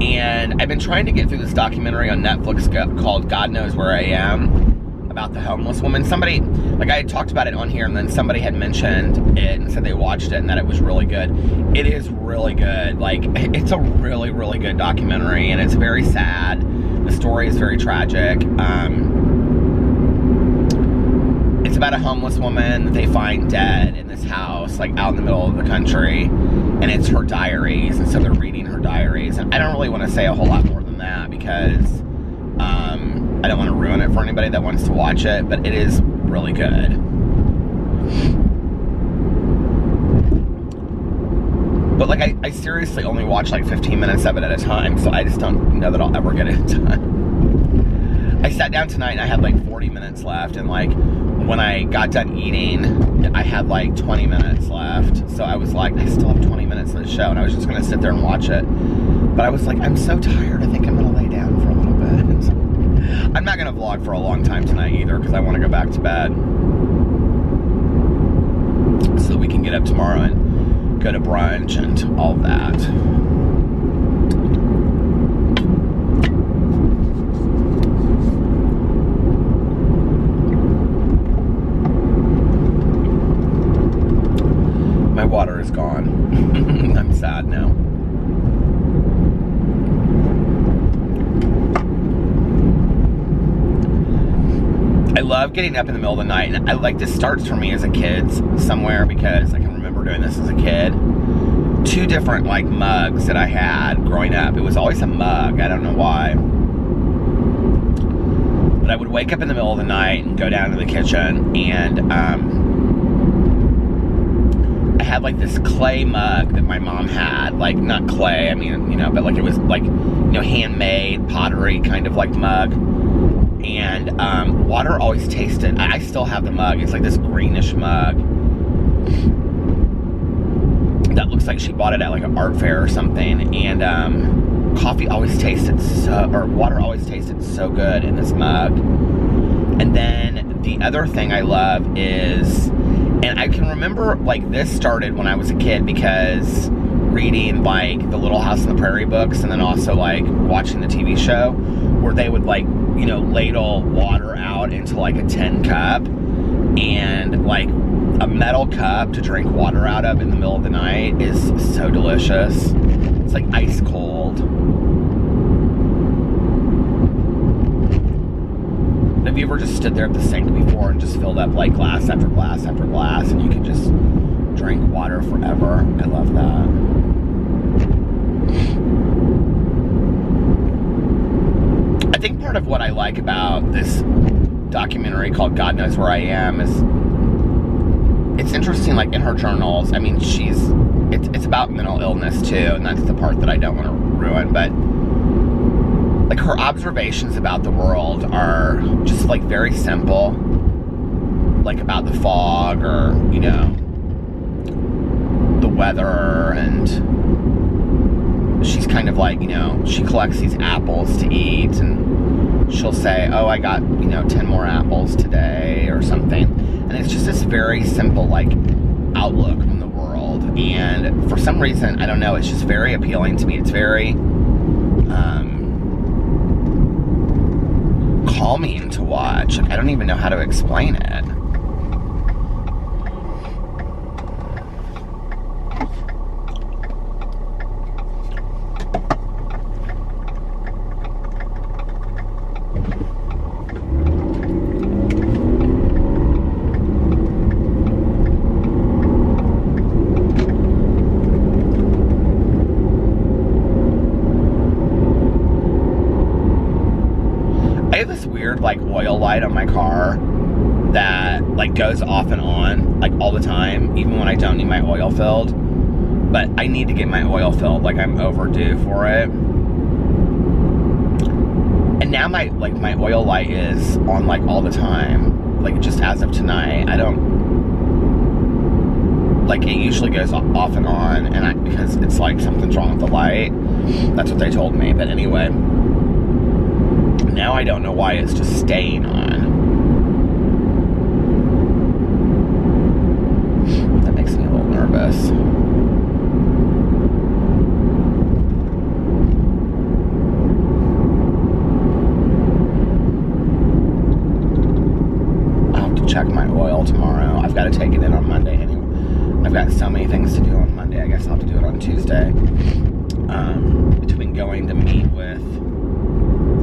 And I've been trying to get through this documentary on Netflix called God Knows Where I Am, about the homeless woman. Somebody, like I had talked about it on here, and then somebody had mentioned it and said they watched it and that it was really good. It is really good. Like, it's a really, really good documentary, and it's very sad. The story is very tragic. It's about a homeless woman that they find dead in this house, like out in the middle of the country, and it's her diaries, and so they're reading her diaries. And I don't really want to say a whole lot more than that, because I don't want to ruin it for anybody that wants to watch it, but it is really good. But like, I seriously only watch like 15 minutes of it at a time, so I just don't know that I'll ever get it done. I sat down tonight and I had like 40 minutes left, and like, when I got done eating, I had like 20 minutes left. So I was like, I still have 20 minutes of the show, and I was just gonna sit there and watch it. But I was like, I'm so tired, I think I'm gonna lay down for a little bit. I'm not gonna vlog for a long time tonight either, because I wanna go back to bed, so we can get up tomorrow and go to brunch and all that. My water is gone. I'm sad now. I love getting up in the middle of the night, and I like, this starts for me as a kid somewhere, because I can remember doing this as a kid. 2 different like mugs that I had growing up. It was always a mug. I don't know why. But I would wake up in the middle of the night and go down to the kitchen, and I had like this clay mug that my mom had, like not clay, I mean, you know, but like it was like, you know, handmade pottery kind of like mug. And water always tasted, I still have the mug, it's like this greenish mug that looks like she bought it at like an art fair or something. And coffee always tasted so, or water always tasted so good in this mug. And then the other thing I love is, and I can remember like this started when I was a kid because reading like the Little House on the Prairie books, and then also like watching the TV show where they would like, you know, ladle water out into like a tin cup, and like a metal cup to drink water out of in the middle of the night is so delicious. It's like ice cold. Have you ever just stood there at the sink before and just filled up like glass after glass after glass, and you could just drink water forever? I love that. I think part of what I like about this documentary called God Knows Where I Am is it's interesting, like in her journals, I mean, it's about mental illness too, and that's the part that I don't want to ruin, but like her observations about the world are just like very simple, like about the fog, or, you know, the weather, and she's kind of like, you know, she collects these apples to eat, and she'll say, oh, I got, you know, 10 more apples today or something. And it's just this very simple like outlook on the world, and for some reason, I don't know, it's just very appealing to me. It's very calming to watch. I don't even know how to explain it. Like oil light on my car that like goes off and on like all the time, even when I don't need my oil filled. But I need to get my oil filled, like I'm overdue for it. And now my oil light is on like all the time, like just as of tonight. I don't, like, it usually goes off and on, and because it's like something's wrong with the light. That's what they told me. But anyway, now I don't know why it's just staying on. That makes me a little nervous. I'll have to check my oil tomorrow. I've got to take it in on Monday anyway. I've got so many things to do on Monday. I guess I'll have to do it on Tuesday. Between going to meet with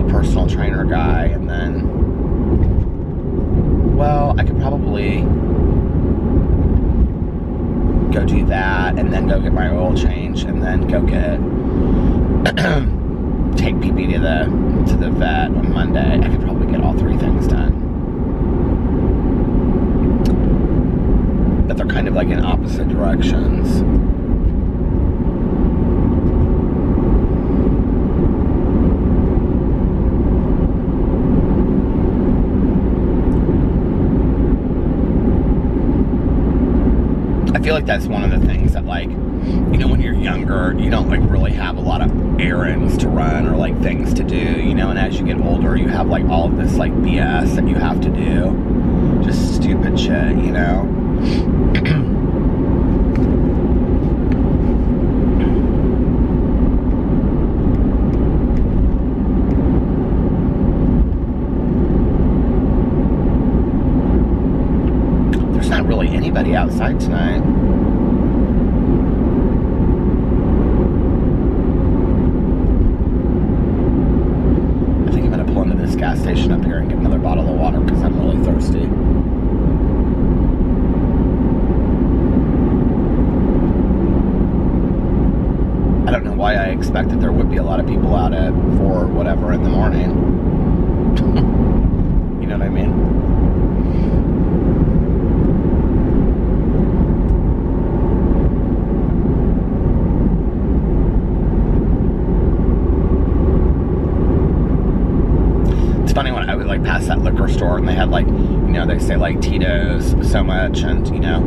personal trainer guy, and then, well, I could probably go do that, and then go get my oil change, and then go get take PP to the vet on Monday. I could probably get all three things done, but they're kind of like in opposite directions. I feel like that's one of the things that, like, you know, when you're younger, you don't, like, really have a lot of errands to run or, like, things to do, you know, and as you get older, you have, like, all of this, like, BS that you have to do. Just stupid shit, you know? There's not really anybody outside tonight. Gas station up here and get another bottle of water because I'm really thirsty. I don't know why I expected there would be a lot of people out at 4 whatever in the morning. know what I mean? It's funny when I would like pass that liquor store and they had like, you know, they say like Tito's so much, and you know,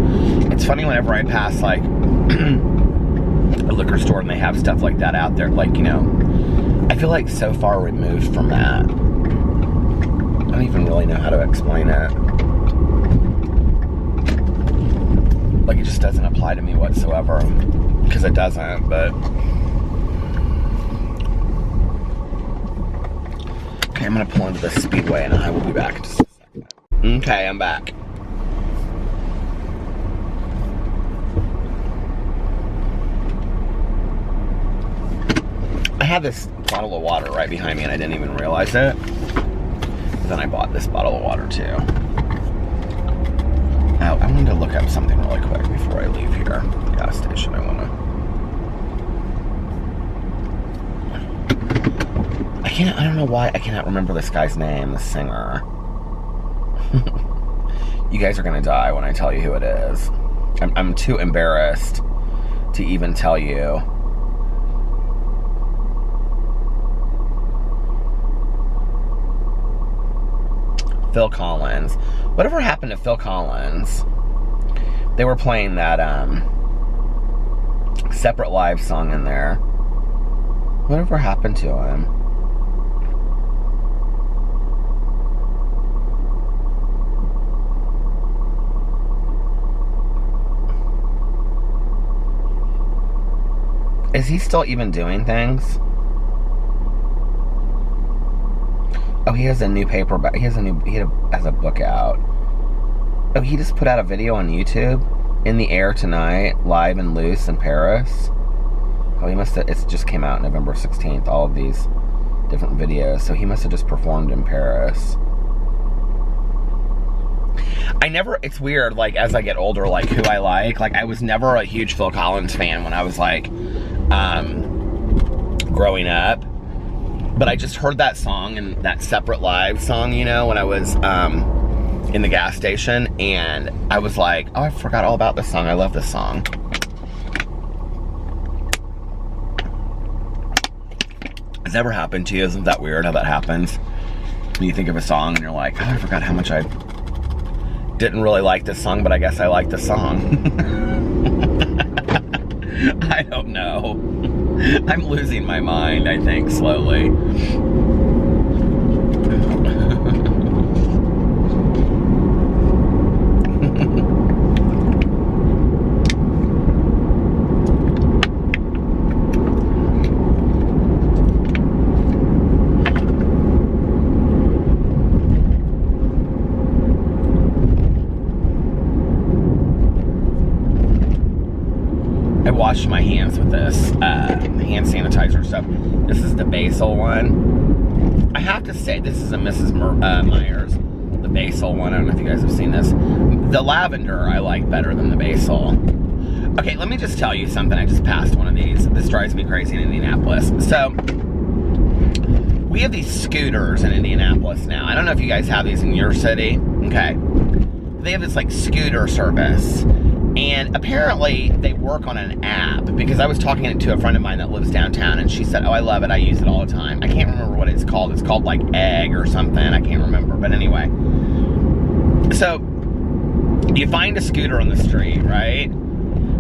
it's funny whenever I pass like a liquor store and they have stuff like that out there, like, you know, I feel like so far removed from that. I don't even really know how to explain it. Like, it just doesn't apply to me whatsoever, because it doesn't, but okay, I'm gonna pull into the speedway and I will be back in just a second. Okay, I'm back. I had this bottle of water right behind me and I didn't even realize it. But then I bought this bottle of water too. Now, I wanted to look up something really quick before I leave here. The gas station, I don't know why I cannot remember this guy's name, the singer. You guys are gonna die when I tell you who it is. I'm too embarrassed to even tell you. Phil Collins. Whatever happened to Phil Collins? They were playing that Separate Live song in there. Whatever happened to him? Is he still even doing things? Oh, he has a new paperback. He has a book out. Oh, he just put out a video on YouTube. In the Air Tonight, live and loose in Paris. Oh, he must have. It just came out November 16th. All of these different videos. So he must have just performed in Paris. It's weird, like, as I get older, like, who I like. Like, I was never a huge Phil Collins fan when I was, like, growing up. But I just heard that song, and that Separate Live song, you know, when I was in the gas station, and I was like, oh, I forgot all about this song. I love this song. Has that ever happened to you? Isn't that weird how that happens? When you think of a song and you're like, oh, I forgot how much I didn't really like this song, but I guess I like the song. I don't know. I'm losing my mind, I think, slowly. I washed my hands with this hand sanitizer stuff. This is the basil one. I have to say, this is a Mrs. Myers, the basil one. I don't know if you guys have seen this. The lavender I like better than the basil. Okay, let me just tell you something. I just passed one of these. This drives me crazy in Indianapolis. So, we have these scooters in Indianapolis now. I don't know if you guys have these in your city. Okay. They have this, like, scooter service. And apparently they work on an app, because I was talking to a friend of mine that lives downtown, and she said, oh, I love it, I use it all the time. I can't remember what it's called. It's called like Egg or something. I can't remember. But anyway. So, you find a scooter on the street, right?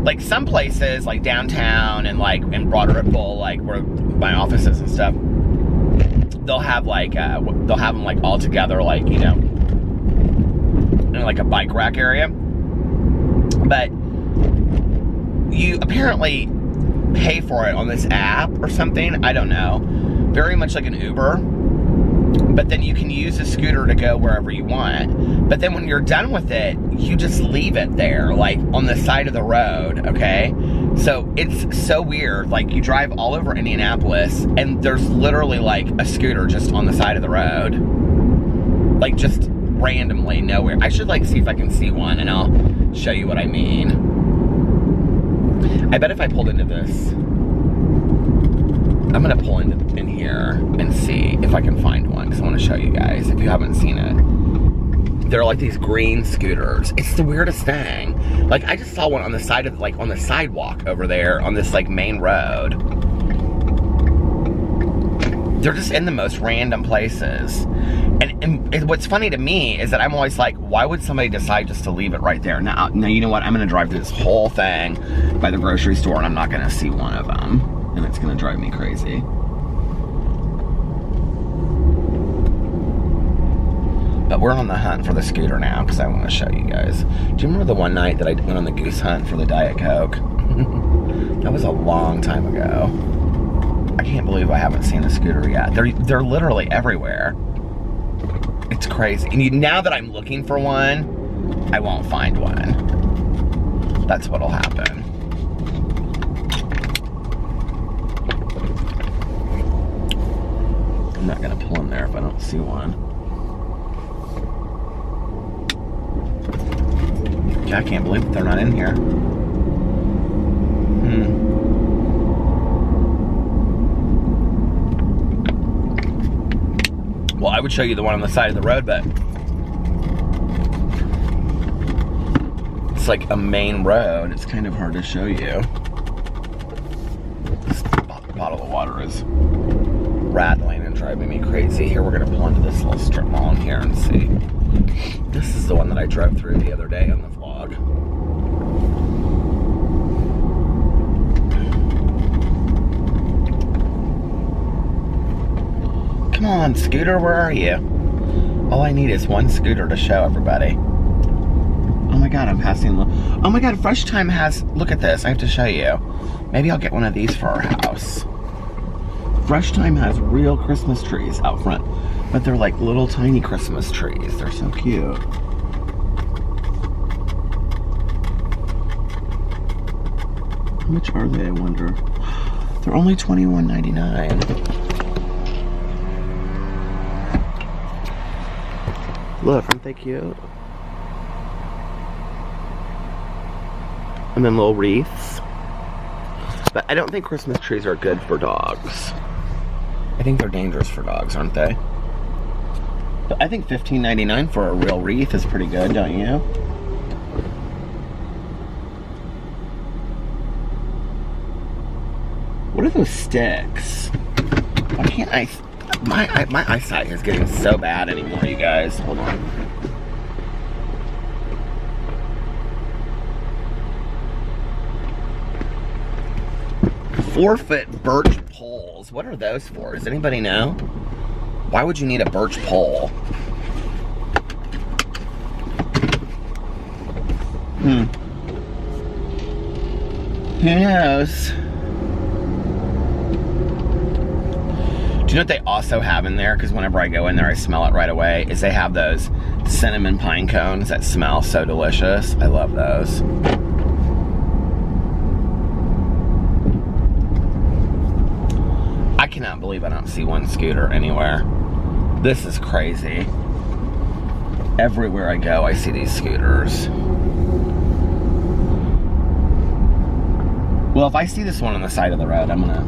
Like some places, like downtown and like in Broad Ripple, like where my office is and stuff, they'll have like, they'll have them like all together, like, you know, in like a bike rack area. But you apparently pay for it on this app or something. I don't know. Very much like an Uber. But then you can use the scooter to go wherever you want. But then when you're done with it, you just leave it there, like on the side of the road, okay? So it's so weird. Like you drive all over Indianapolis and there's literally like a scooter just on the side of the road. Like just randomly nowhere. I should like see if I can see one and I'll show you what I mean. I bet if I pulled into this, I'm gonna pull in here and see if I can find one, because I want to show you guys if you haven't seen it. they're like these green scooters. It's the weirdest thing. Like, I just saw one on the side of, like, on the sidewalk over there on this, like, main road. They're just in the most random places. And what's funny to me is that I'm always like, why would somebody decide just to leave it right there? Now, you know what? I'm gonna drive through this whole thing by the grocery store and I'm not gonna see one of them. And it's gonna drive me crazy. But we're on the hunt for the scooter now because I want to show you guys. Do you remember the one night that I went on the goose hunt for the Diet Coke? That was a long time ago. I can't believe I haven't seen a scooter yet. They're literally everywhere. It's crazy. And now that I'm looking for one, I won't find one. That's what'll happen. I'm not gonna pull in there if I don't see one. I can't believe they're not in here. Well, I would show you the one on the side of the road, but it's like a main road. It's kind of hard to show you. This bottle of water is rattling and driving me crazy. Here, we're gonna pull into this little strip mall in here and see. This is the one that I drove through the other day on the vlog. Come on, scooter, where are you? All I need is one scooter to show everybody. Oh my God, I'm passing. Oh my God, Fresh Time has, look at this, I have to show you. Maybe I'll get one of these for our house. Fresh Time has real Christmas trees out front, but they're like little tiny Christmas trees. They're so cute. How much are they, I wonder? They're only $21.99. Look, aren't they cute? And then little wreaths. But I don't think Christmas trees are good for dogs. I think they're dangerous for dogs, aren't they? But I think $15.99 for a real wreath is pretty good, don't you? What are those sticks? Why can't I? My eyesight is getting so bad anymore, you guys. Hold on. Four-foot birch poles. What are those for? Does anybody know? Why would you need a birch pole? Who knows? Do you know what they also have in there? Because whenever I go in there, I smell it right away. Is they have those cinnamon pine cones that smell so delicious. I love those. I cannot believe I don't see one scooter anywhere. This is crazy. Everywhere I go, I see these scooters. Well, if I see this one on the side of the road, I'm gonna...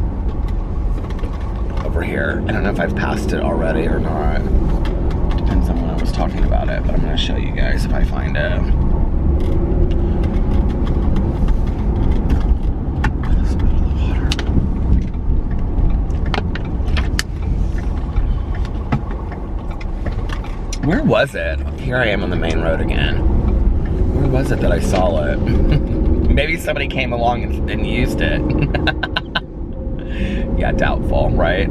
over here. I don't know if I've passed it already or not. Depends on when I was talking about it, but I'm gonna show you guys if I find it. Where was it? Here I am on the main road again. Where was it that I saw it? Maybe somebody came along and used it. Yeah, doubtful, right? I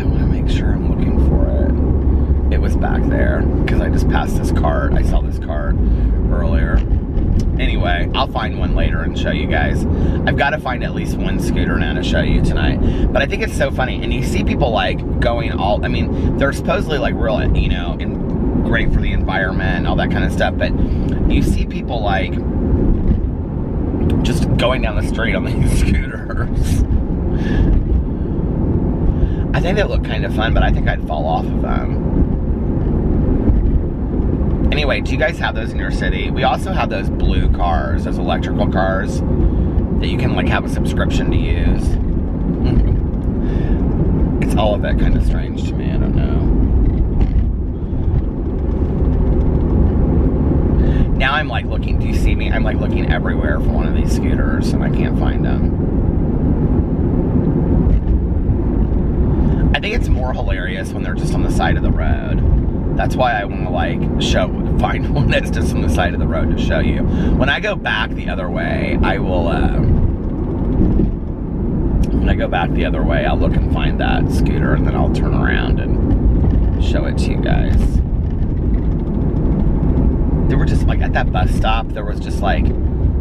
want to make sure I'm looking for it. It was back there because I just passed this cart. I saw this cart earlier. Anyway, I'll find one later and show you guys. I've got to find at least one scooter now to show you tonight. But I think it's so funny. And you see people like going all, I mean, they're supposedly like real, you know, and great for the environment, all that kind of stuff. But you see people like just going down the street on these scooters. I think they look kind of fun, but I think I'd fall off of them. Anyway, do you guys have those in your city? We also have those blue cars, those electrical cars that you can like have a subscription to use. all of it kind of strange to me. I don't know. Now I'm like looking, do you see me? I'm like looking everywhere for one of these scooters and I can't find them. I think it's more hilarious when they're just on the side of the road. That's why I want to like find one that's just on the side of the road to show you. When I go back the other way, I will, when I go back the other way, I'll look and find that scooter and then I'll turn around and show it to you guys. There were just like, at that bus stop, there was just like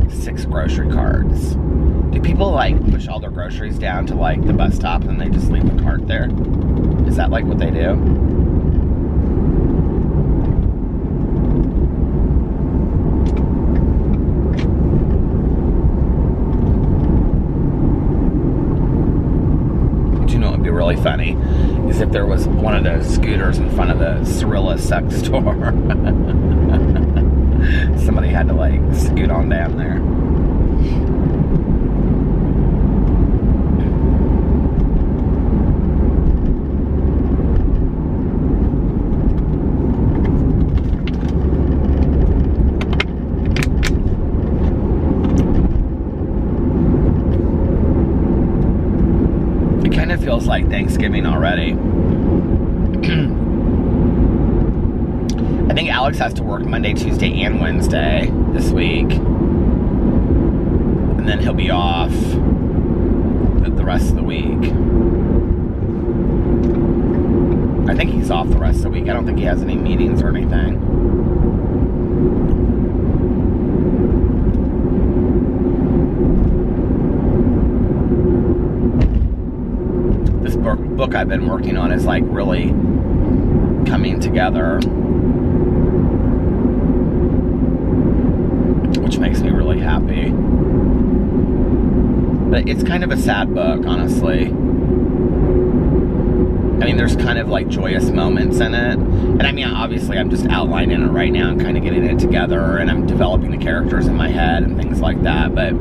6 grocery carts. Do people like push all their groceries down to like the bus stop and they just leave the cart there? Is that like what they do? Do you know what would be really funny? Is if there was one of those scooters in front of the Cirilla sex store. Somebody had to like scoot on down there. It kind of feels like Thanksgiving already. I think Alex has to work Monday, Tuesday, and Wednesday this week. And then he'll be off the rest of the week. I think he's off the rest of the week. I don't think he has any meetings or anything. This book I've been working on is like really coming together, which makes me really happy. But it's kind of a sad book, honestly. I mean, there's kind of like joyous moments in it. And I mean, obviously I'm just outlining it right now and kind of getting it together, and I'm developing the characters in my head and things like that. But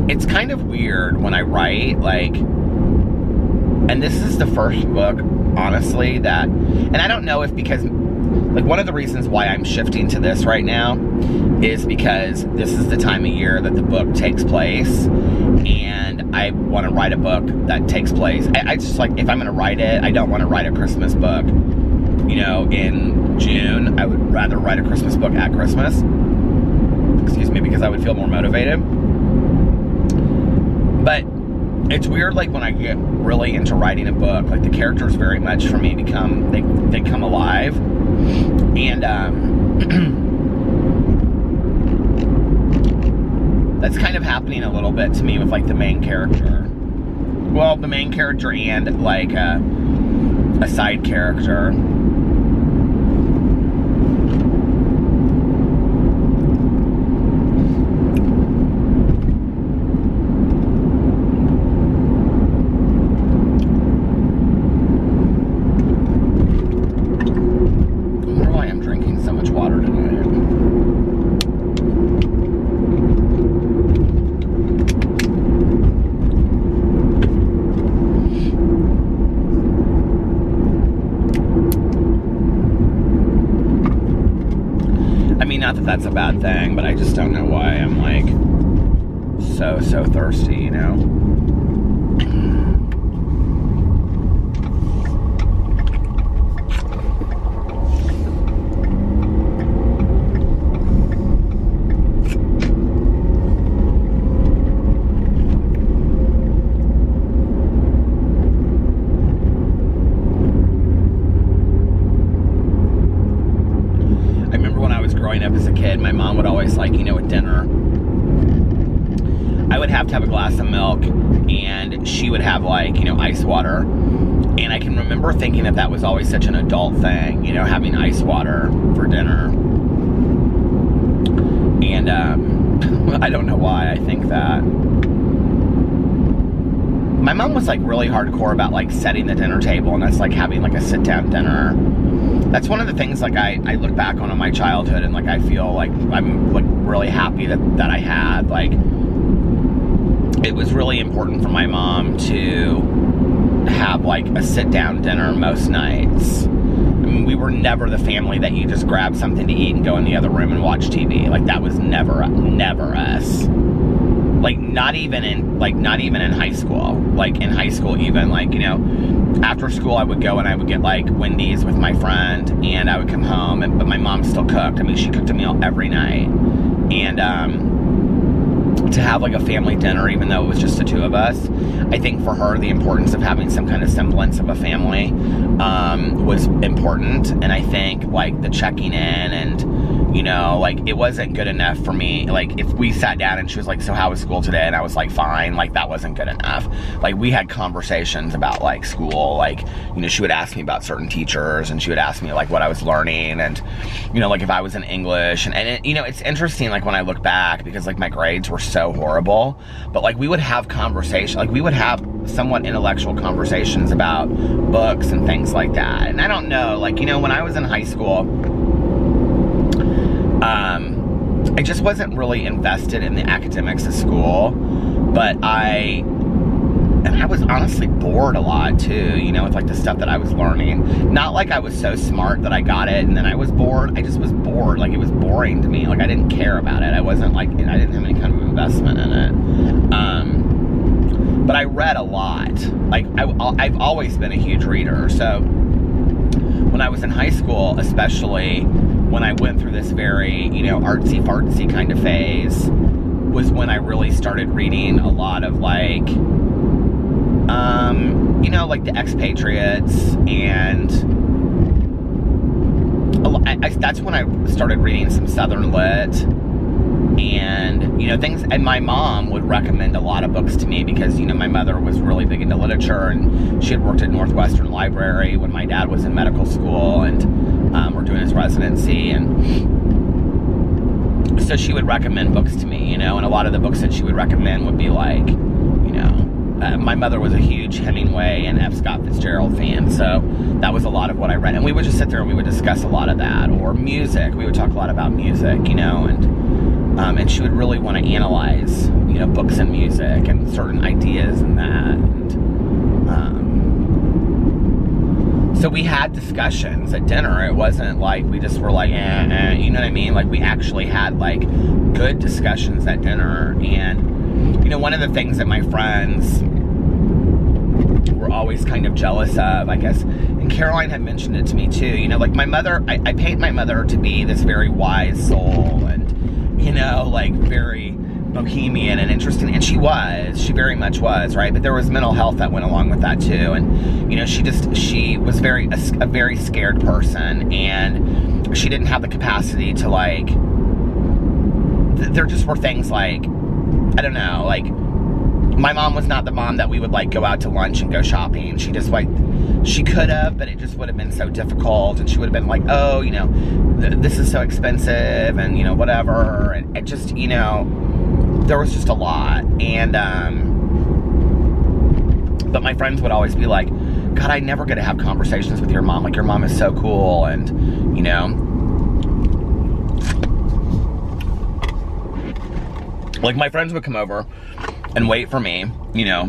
it's kind of weird when I write, like, and this is the first book, honestly, that, and I don't know if because, like, one of the reasons why I'm shifting to this right now is because this is the time of year that the book takes place, and I want to write a book that takes place. I just, like, if I'm going to write it, I don't want to write a Christmas book, you know, in June. I would rather write a Christmas book at Christmas, excuse me, because I would feel more motivated. But it's weird, like, when I get really into writing a book, like, the characters very much for me become, they come alive. And that's kind of happening a little bit to me with, like, the main character. Well, the main character and, like, a side character. Not that that's a bad thing, but I just don't know why I'm like so thirsty, you know? Up as a kid, my mom would always, like, you know, at dinner, I would have to have a glass of milk, and she would have, like, you know, ice water. And I can remember thinking that that was always such an adult thing, you know, having ice water for dinner. And I don't know why I think that. My mom was, like, really hardcore about, like, setting the dinner table, and that's like having, like, a sit-down dinner. That's one of the things, like, I look back on my childhood, and, like, I feel like I'm, like, really happy that I had, like, it was really important for my mom to have like a sit-down dinner most nights. I mean, we were never the family that you just grab something to eat and go in the other room and watch TV. Like, that was never us. Like, not even in high school. Like, in high school even, like, you know, after school I would go and I would get like Wendy's with my friend, and I would come home, but my mom still cooked. I mean, she cooked a meal every night. And to have like a family dinner, even though it was just the two of us, I think for her the importance of having some kind of semblance of a family was important. And I think like the checking in, and you know, like, it wasn't good enough for me. Like, if we sat down and she was like, so how was school today? And I was like, fine. Like, that wasn't good enough. Like, we had conversations about like school. Like, you know, she would ask me about certain teachers, and she would ask me like what I was learning, and you know, like if I was in English, and it, you know, it's interesting like when I look back, because like my grades were so horrible, but like we would have conversation, like we would have somewhat intellectual conversations about books and things like that. And I don't know, like, you know, when I was in high school, I just wasn't really invested in the academics of school, but I was honestly bored a lot too, you know, with like the stuff that I was learning. Not like I was so smart that I got it and then I was bored. I just was bored. Like, it was boring to me. Like, I didn't care about it. I wasn't like, I didn't have any kind of investment in it. But I read a lot. Like, I've always been a huge reader. So when I was in high school, especially when I went through this very, you know, artsy-fartsy kind of phase, was when I really started reading a lot of like, you know, like the Expatriates, and that's when I started reading some Southern Lit, and, you know, things, and my mom would recommend a lot of books to me because, you know, my mother was really big into literature, and she had worked at Northwestern Library when my dad was in medical school, and we're doing his residency, and so she would recommend books to me, you know, and a lot of the books that she would recommend would be like, you know, my mother was a huge Hemingway and F. Scott Fitzgerald fan, so that was a lot of what I read. And we would just sit there and we would discuss a lot of that. Or music. We would talk a lot about music, you know, and she would really want to analyze, you know, books and music and certain ideas and that. And, so we had discussions at dinner. It wasn't like we just were like, you know what I mean? Like, we actually had like good discussions at dinner. And, you know, one of the things that my friends were always kind of jealous of, I guess, and Caroline had mentioned it to me too, you know, like my mother, I paint my mother to be this very wise soul and, you know, like very bohemian and interesting, and she very much was, right? But there was mental health that went along with that too, and, you know, she was a very scared person, and she didn't have the capacity to like, there just were things like, I don't know, like, my mom was not the mom that we would like go out to lunch and go shopping. She just like, she could have, but it just would have been so difficult, and she would have been like, oh, you know, this is so expensive, and, you know, whatever, and it just, you know, there was just a lot. And but my friends would always be like, God, I never get to have conversations with your mom. Like, your mom is so cool, and, you know, like my friends would come over and wait for me, you know,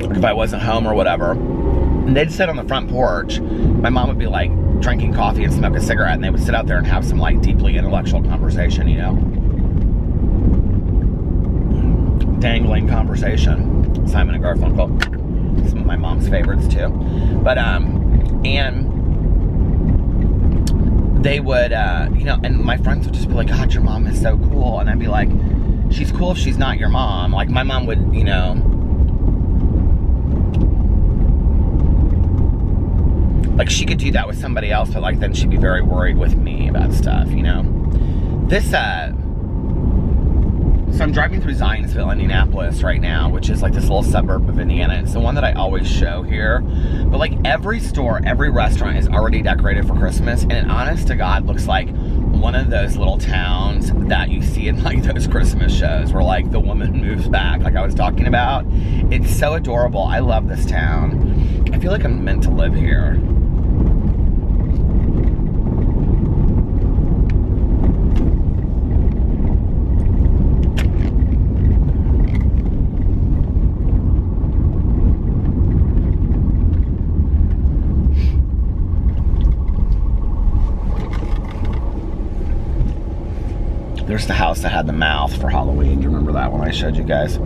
if I wasn't home or whatever, and they'd sit on the front porch. My mom would be like drinking coffee and smoke a cigarette, and they would sit out there and have some like deeply intellectual conversation, you know, dangling conversation. Simon and Garfunkel, some of my mom's favorites too. But and they would, you know, and my friends would just be like, God, your mom is so cool. And I'd be like, she's cool if she's not your mom. Like, my mom would, you know, like, she could do that with somebody else, but like, then she'd be very worried with me about stuff, you know. This, so I'm driving through Zionsville, Indianapolis right now, which is like this little suburb of Indiana. It's the one that I always show here. But like, every store, every restaurant is already decorated for Christmas, and it, honest to God, looks like one of those little towns that you see in like those Christmas shows where like the woman moves back, like I was talking about. It's so adorable. I love this town. I feel like I'm meant to live here. Here's the house that had the mouth for Halloween. Do you remember that one I showed you guys?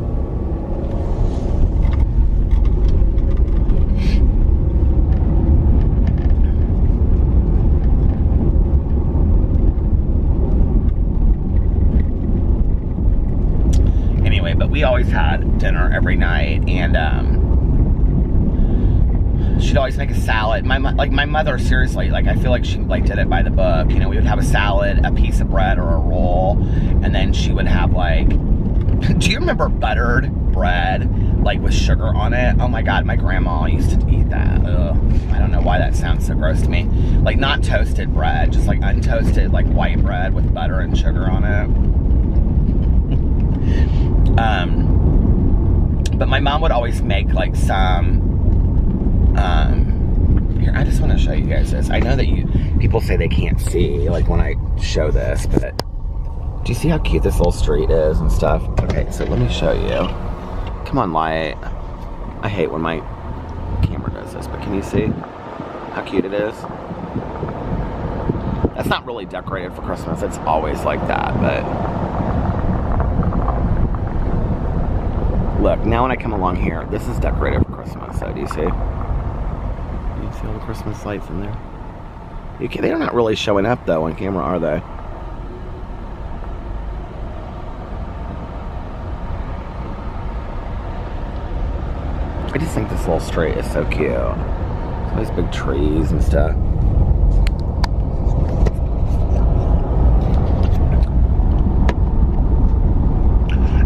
Anyway, but we always had dinner every night, and she'd always make a salad. My mother, seriously, like, I feel like she, like, did it by the book. You know, we would have a salad, a piece of bread, or a roll, and then she would have, like, do you remember buttered bread, like, with sugar on it? Oh my God, my grandma used to eat that. Ugh. I don't know why that sounds so gross to me. Like, not toasted bread, just, like, untoasted, like, white bread with butter and sugar on it. But my mom would always make, like, some, here, I just want to show you guys this. I know that people say they can't see, like, when I show this, but do you see how cute this little street is and stuff? Okay, so let me show you. Come on, light. I hate when my camera does this, but can you see how cute it is? That's not really decorated for Christmas. It's always like that, but look, now when I come along here, this is decorated for Christmas, so do you see? Do you see all the Christmas lights in there? They're not really showing up, though, on camera, are they? I just think this little street is so cute. All these big trees and stuff.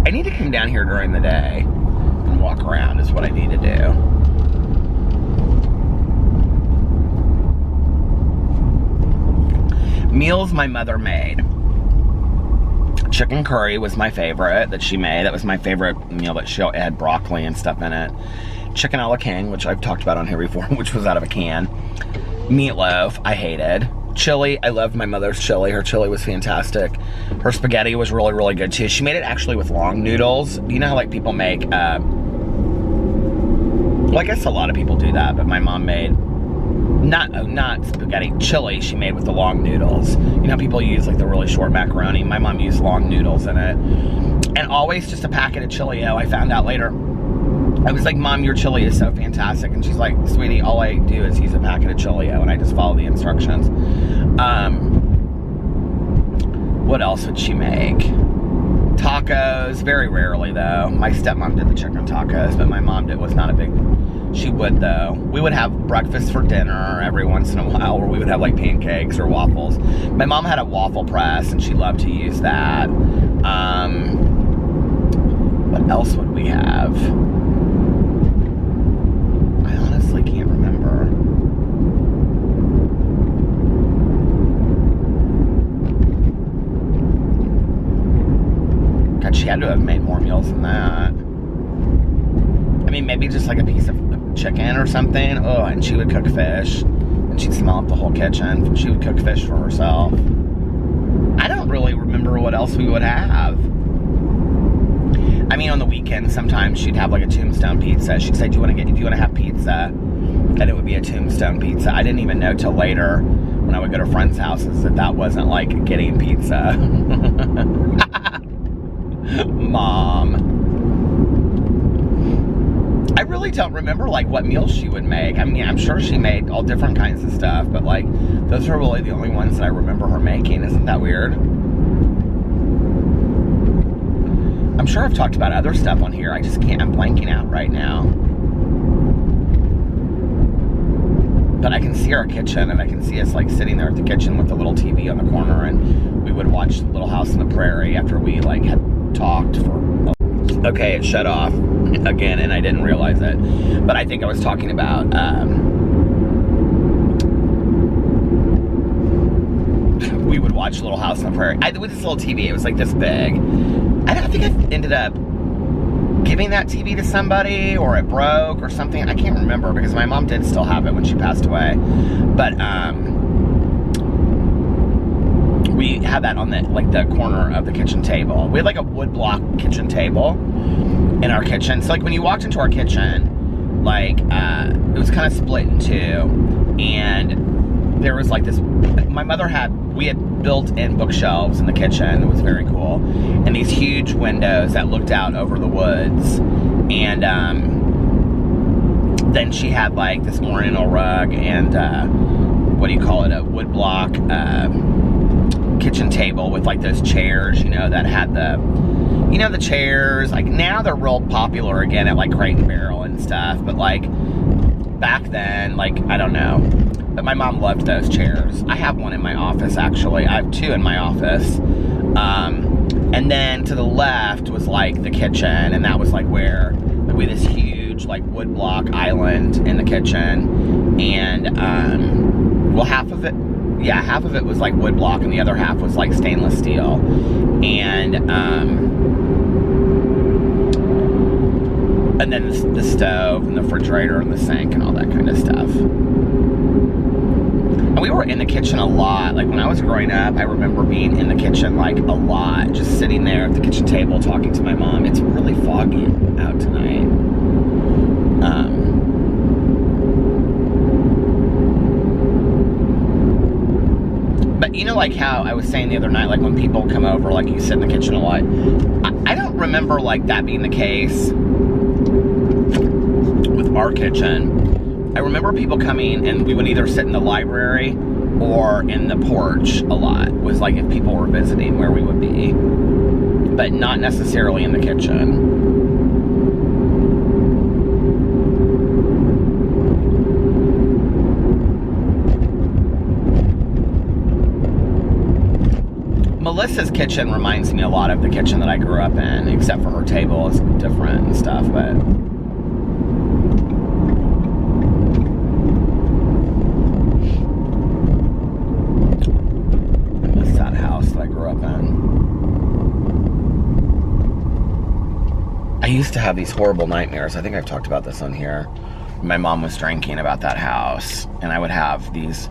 I need to come down here during the day and walk around is what I need to do. Meals my mother made. Chicken curry was my favorite that she made. That was my favorite meal, that she had broccoli and stuff in it. Chicken a la king, which I've talked about on here before, which was out of a can. Meatloaf, I hated. Chili, I loved my mother's chili. Her chili was fantastic. Her spaghetti was really, really good too. She made it actually with long noodles. You know how, like, people make, well, I guess a lot of people do that, but my mom made not spaghetti, chili she made with the long noodles. You know, people use, like, the really short macaroni. My mom used long noodles in it. And always just a packet of Chili-O, I found out later. I was like, Mom, your chili is so fantastic. And she's like, sweetie, all I do is use a packet of Chili-O, and I just follow the instructions. What else would she make? Tacos, very rarely, though. My stepmom did the chicken tacos, but my mom was not a big... She would, though. We would have breakfast for dinner every once in a while, where we would have, like, pancakes or waffles. My mom had a waffle press, and she loved to use that. What else would we have? I honestly can't remember. God, she had to have made more meals than that. I mean, maybe just like a piece of chicken or something. Oh, and she would cook fish. And she'd smell up the whole kitchen. She would cook fish for herself. I don't really remember what else we would have. I mean, on the weekend, sometimes she'd have like a Tombstone pizza. She'd say, do you want to have pizza? And it would be a Tombstone pizza. I didn't even know till later, when I would go to friends' houses, that wasn't like getting pizza. Mom. I really don't remember, like, what meals she would make. I mean, I'm sure she made all different kinds of stuff, but, like, those are really the only ones that I remember her making. Isn't that weird? I'm sure I've talked about other stuff on here. I just can't. I'm blanking out right now. But I can see our kitchen, and I can see us, like, sitting there at the kitchen with the little TV on the corner, and we would watch Little House on the Prairie after we, like, had talked for... Okay, it shut off again, and I didn't realize it. But I think I was talking about, we would watch Little House on the Prairie. With this little TV, it was like this big. I think I ended up giving that TV to somebody, or it broke or something. I can't remember, because my mom did still have it when she passed away. But, we had that on the corner of the kitchen table. We had like a wood block kitchen table in our kitchen. So like when you walked into our kitchen, like it was kind of split in two, and there was like this, we had built-in bookshelves in the kitchen. It was very cool. And these huge windows that looked out over the woods. And then she had like this Oriental rug and, what do you call it, a wood block kitchen table with like those chairs, you know, that had the, you know, the chairs, like now they're real popular again at like Crate and Barrel and stuff, but like back then, like, I don't know, but my mom loved those chairs. I have one in my office, actually. I have two in my office. And then to the left was like the kitchen, and that was like where, like, we had this huge like wood block island in the kitchen, and well, half of it was like wood block, and the other half was like stainless steel, and then the stove and the refrigerator and the sink and all that kind of stuff. And we were in the kitchen a lot. Like when I was growing up, I remember being in the kitchen like a lot, just sitting there at the kitchen table talking to my mom. It's really foggy out tonight. But you know, like how I was saying the other night, like when people come over, like you sit in the kitchen a lot. I don't remember like that being the case with our kitchen. I remember people coming and we would either sit in the library or in the porch a lot. Was like if people were visiting where we would be, but not necessarily in the kitchen. Melissa's kitchen reminds me a lot of the kitchen that I grew up in, except for her table is different and stuff, but I miss that house that I grew up in. I used to have these horrible nightmares. I think I've talked about this on here. My mom was drinking about that house, and I would have these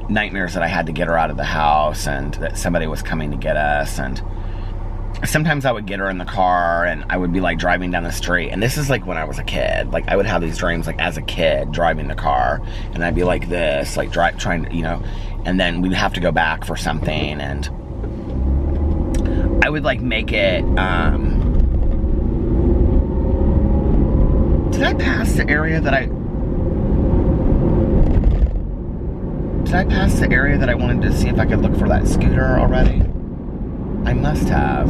nightmares that I had to get her out of the house and that somebody was coming to get us, and sometimes I would get her in the car and I would be like driving down the street, and this is like when I was a kid, like I would have these dreams like as a kid driving the car, and I'd be like this, like trying to, you know, and then we'd have to go back for something, and I would like make it, did I pass the area that I wanted to see if I could look for that scooter already? I must have.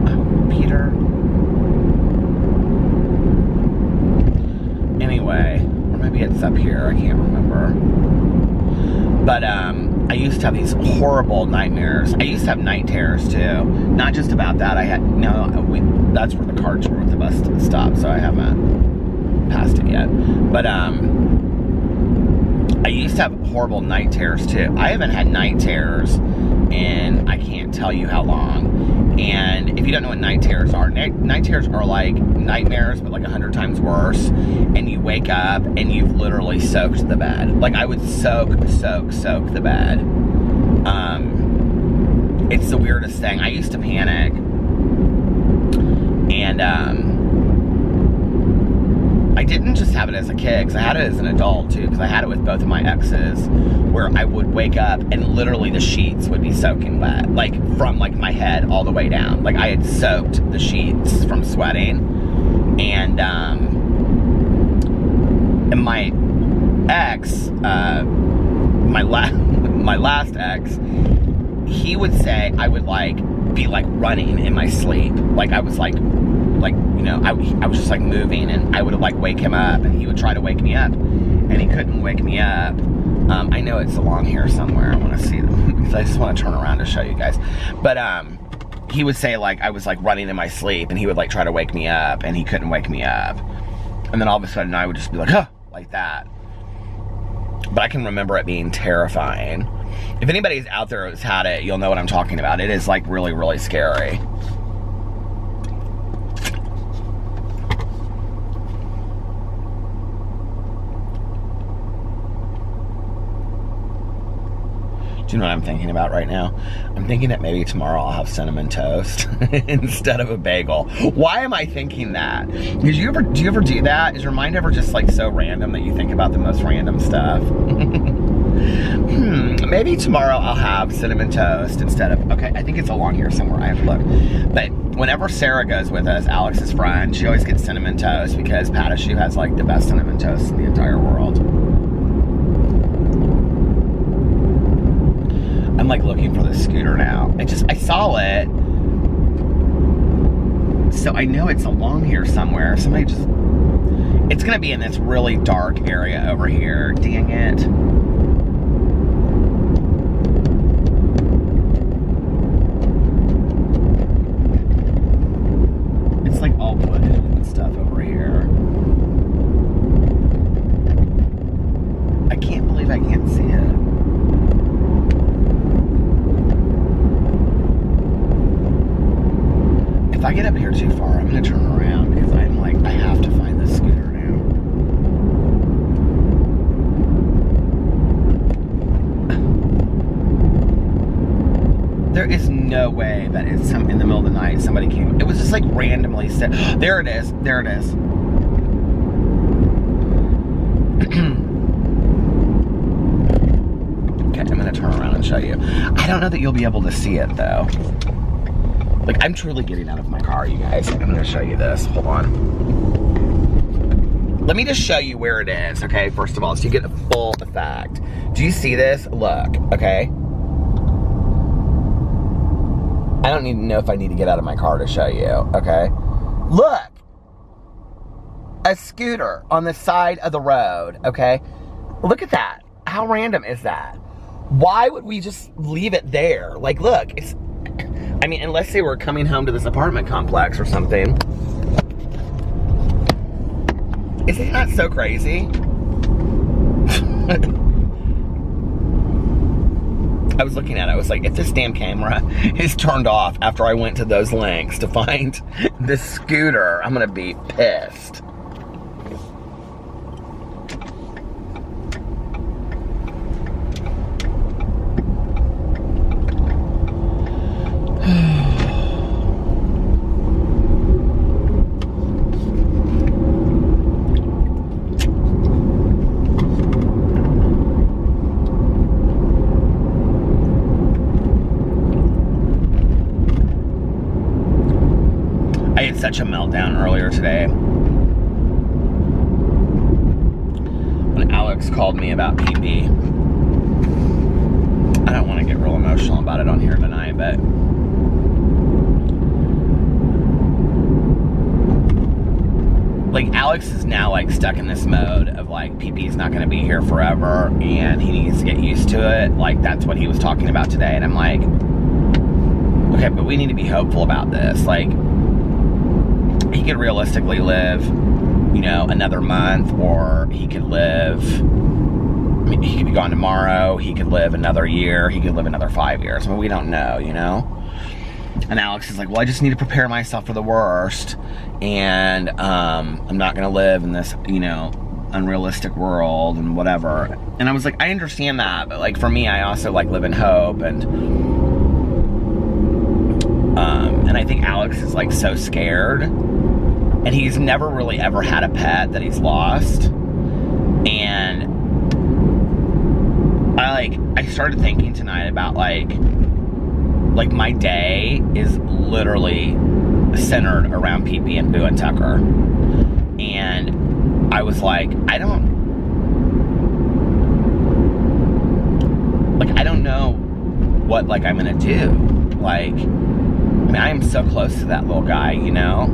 Oh, Peter. Anyway, or maybe it's up here, I can't remember. But I used to have these horrible nightmares. I used to have night terrors too. Not just about that. That's where the carts were with the bus stop, so I haven't passed it yet. But I used to have horrible night terrors too. I haven't had night terrors in I can't tell you how long. And if you don't know what night terrors are, night terrors are like nightmares, but like 100 times worse. And you wake up and you've literally soaked the bed. Like I would soak the bed. It's the weirdest thing. I used to panic. And I didn't just have it as a kid, because I had it as an adult too, because I had it with both of my exes, where I would wake up and literally the sheets would be soaking wet, like from like my head all the way down. Like I had soaked the sheets from sweating. And my ex, my last ex, he would say I would like be like running in my sleep, like I was like you know, I was just like moving, and I would like wake him up, and he would try to wake me up, and he couldn't wake me up. I know it's along here somewhere. I want to see them because I just want to turn around to show you guys. But he would say like I was like running in my sleep, and he would like try to wake me up, and he couldn't wake me up. And then all of a sudden I would just be like, huh, like that. But I can remember it being terrifying. If anybody's out there who's had it, you'll know what I'm talking about. It is like really, really scary. Do you know what I'm thinking about right now? I'm thinking that maybe tomorrow I'll have cinnamon toast instead of a bagel. Why am I thinking that? Because do you ever do that? Is your mind ever just like so random that you think about the most random stuff? Maybe tomorrow I'll have cinnamon toast instead of, okay, I think it's along here somewhere, I have to look. But whenever Sarah goes with us, Alex's friend, she always gets cinnamon toast because Patashu has like the best cinnamon toast in the entire world. I'm like looking for the scooter now. I saw it. So I know it's along here somewhere. It's gonna be in this really dark area over here. Dang it. It's like all wooded and stuff over here. I can't believe I can't see it. If I get up here too far, I'm gonna turn around because I'm like, I have to find this scooter now. There is no way that it's in the middle of the night somebody came. It was just like randomly set. There it is. There it is. Okay, I'm gonna turn around and show you. I don't know that you'll be able to see it though. Like, I'm truly getting out of my car, you guys. I'm gonna show you this. Hold on. Let me just show you where it is, okay? First of all, so you get the full effect. Do you see this? Look, okay? I don't need to know if I need to get out of my car to show you, okay? Look! A scooter on the side of the road, okay? Look at that. How random is that? Why would we just leave it there? Like, look, it's... I mean, unless they were coming home to this apartment complex or something. Isn't that so crazy? I was looking at it, I was like, if this damn camera is turned off after I went to those lengths to find this scooter, I'm gonna be pissed. I had such a meltdown earlier today when Alex called me about PP. I don't want to get real emotional about it on here tonight, but like Alex is now like stuck in this mode of like PP's not going to be here forever and he needs to get used to it. Like that's what he was talking about today, and I'm like, okay, but we need to be hopeful about this. Like, he could realistically live, you know, another month, or he could live, I mean, he could be gone tomorrow, he could live another year, he could live another 5 years. I mean, we don't know, you know? And Alex is like, well, I just need to prepare myself for the worst, and I'm not gonna live in this, you know, unrealistic world and whatever. And I was like, I understand that, but like for me, I also like live in hope, and I think Alex is like so scared, and he's never really ever had a pet that he's lost. And I started thinking tonight about like my day is literally centered around PP and Boo and Tucker. And I was like, I don't know what like I'm gonna do. Like, I mean, I am so close to that little guy, you know?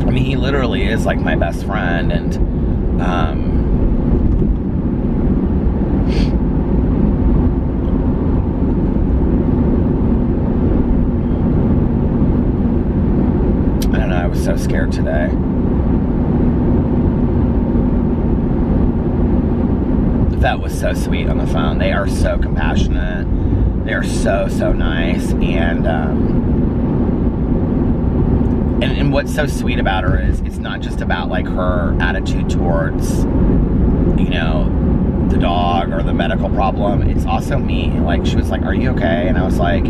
I mean, he literally is like my best friend, and I don't know, I was so scared today. That was so sweet on the phone. They are so compassionate. They are so, so nice. And what's so sweet about her is it's not just about like her attitude towards, you know, the dog or the medical problem. It's also me. Like, she was like, are you okay? And I was like,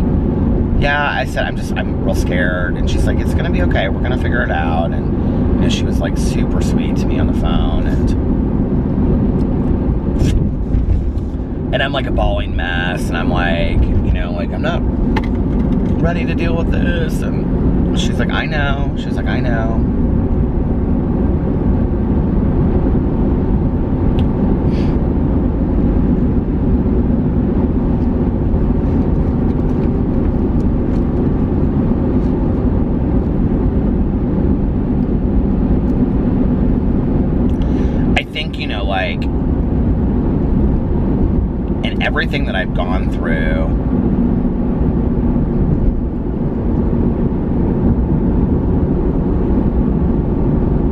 yeah. I said, I'm real scared. And she's like, it's gonna be okay. We're gonna figure it out. And, you know, she was like super sweet to me on the phone. And I'm like a bawling mess. And I'm like, you know, like, I'm not ready to deal with this. And she's like, I know. She's like, I know. I think, you know, like, in everything that I've gone through,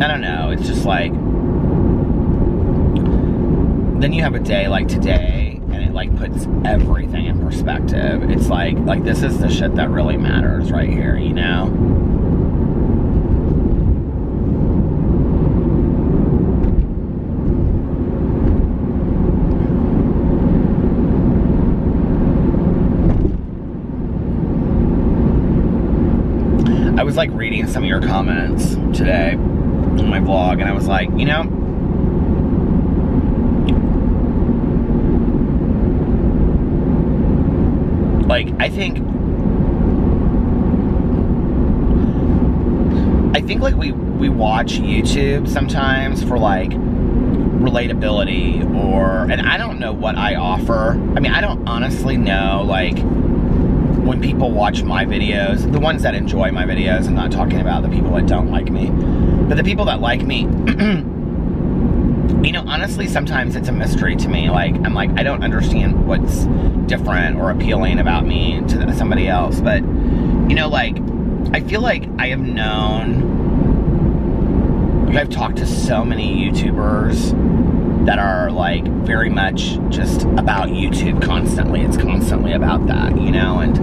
I don't know, it's just like, then you have a day like today, and it like puts everything in perspective. It's like this is the shit that really matters right here, you know? I was like reading some of your comments today on my vlog, and I was like, you know, like, I think like we watch YouTube sometimes for like relatability, and I don't know what I offer. I mean, I don't honestly know, like, when people watch my videos, the ones that enjoy my videos, I'm not talking about the people that don't like me, but the people that like me, you know, honestly, sometimes it's a mystery to me. Like, I'm like, I don't understand what's different or appealing about me to somebody else. But, you know, like, I feel like I have known, like, I've talked to so many YouTubers that are, like, very much just about YouTube constantly. It's constantly about that, you know? And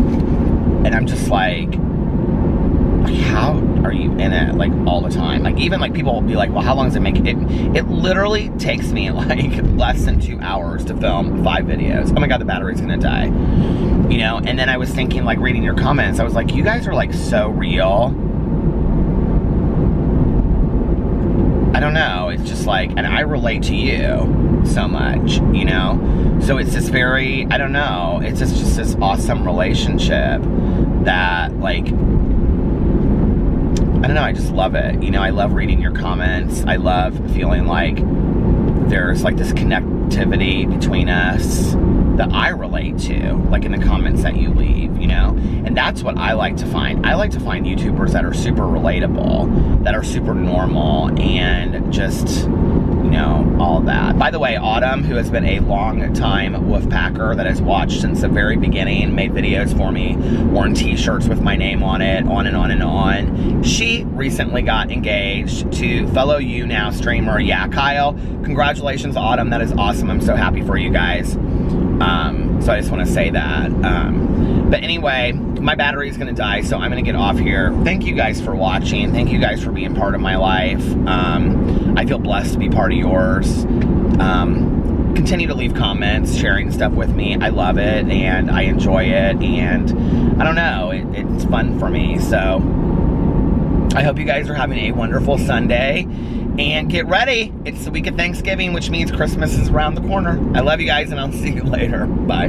I'm just like, how are you in it, like, all the time? Like, even, like, people will be like, well, how long does it make it? It literally takes me, like, less than 2 hours to film 5 videos. Oh my God, the battery's gonna die. You know, and then I was thinking, like, reading your comments, I was like, you guys are, like, so real. I don't know, it's just like, and I relate to you so much, you know? So it's this very, I don't know, it's just this awesome relationship that, like, I don't know, I just love it. You know, I love reading your comments. I love feeling like there's like this connectivity between us that I relate to, like in the comments that you leave, you know? And that's what I like to find. I like to find YouTubers that are super relatable, that are super normal, and just, you know, all that. By the way, Autumn, who has been a long time Wolfpacker that has watched since the very beginning, made videos for me, worn t-shirts with my name on it, on and on and on. She recently got engaged to fellow You Now streamer, yeah, Kyle. Congratulations, Autumn. That is awesome. I'm so happy for you guys. So I just want to say that. But anyway, my battery is going to die, so I'm going to get off here. Thank you guys for watching. Thank you guys for being part of my life. I feel blessed to be part of yours. Continue to leave comments, sharing stuff with me. I love it, and I enjoy it, and I don't know, it's fun for me. So I hope you guys are having a wonderful Sunday. And get ready. It's the week of Thanksgiving, which means Christmas is around the corner. I love you guys, and I'll see you later. Bye.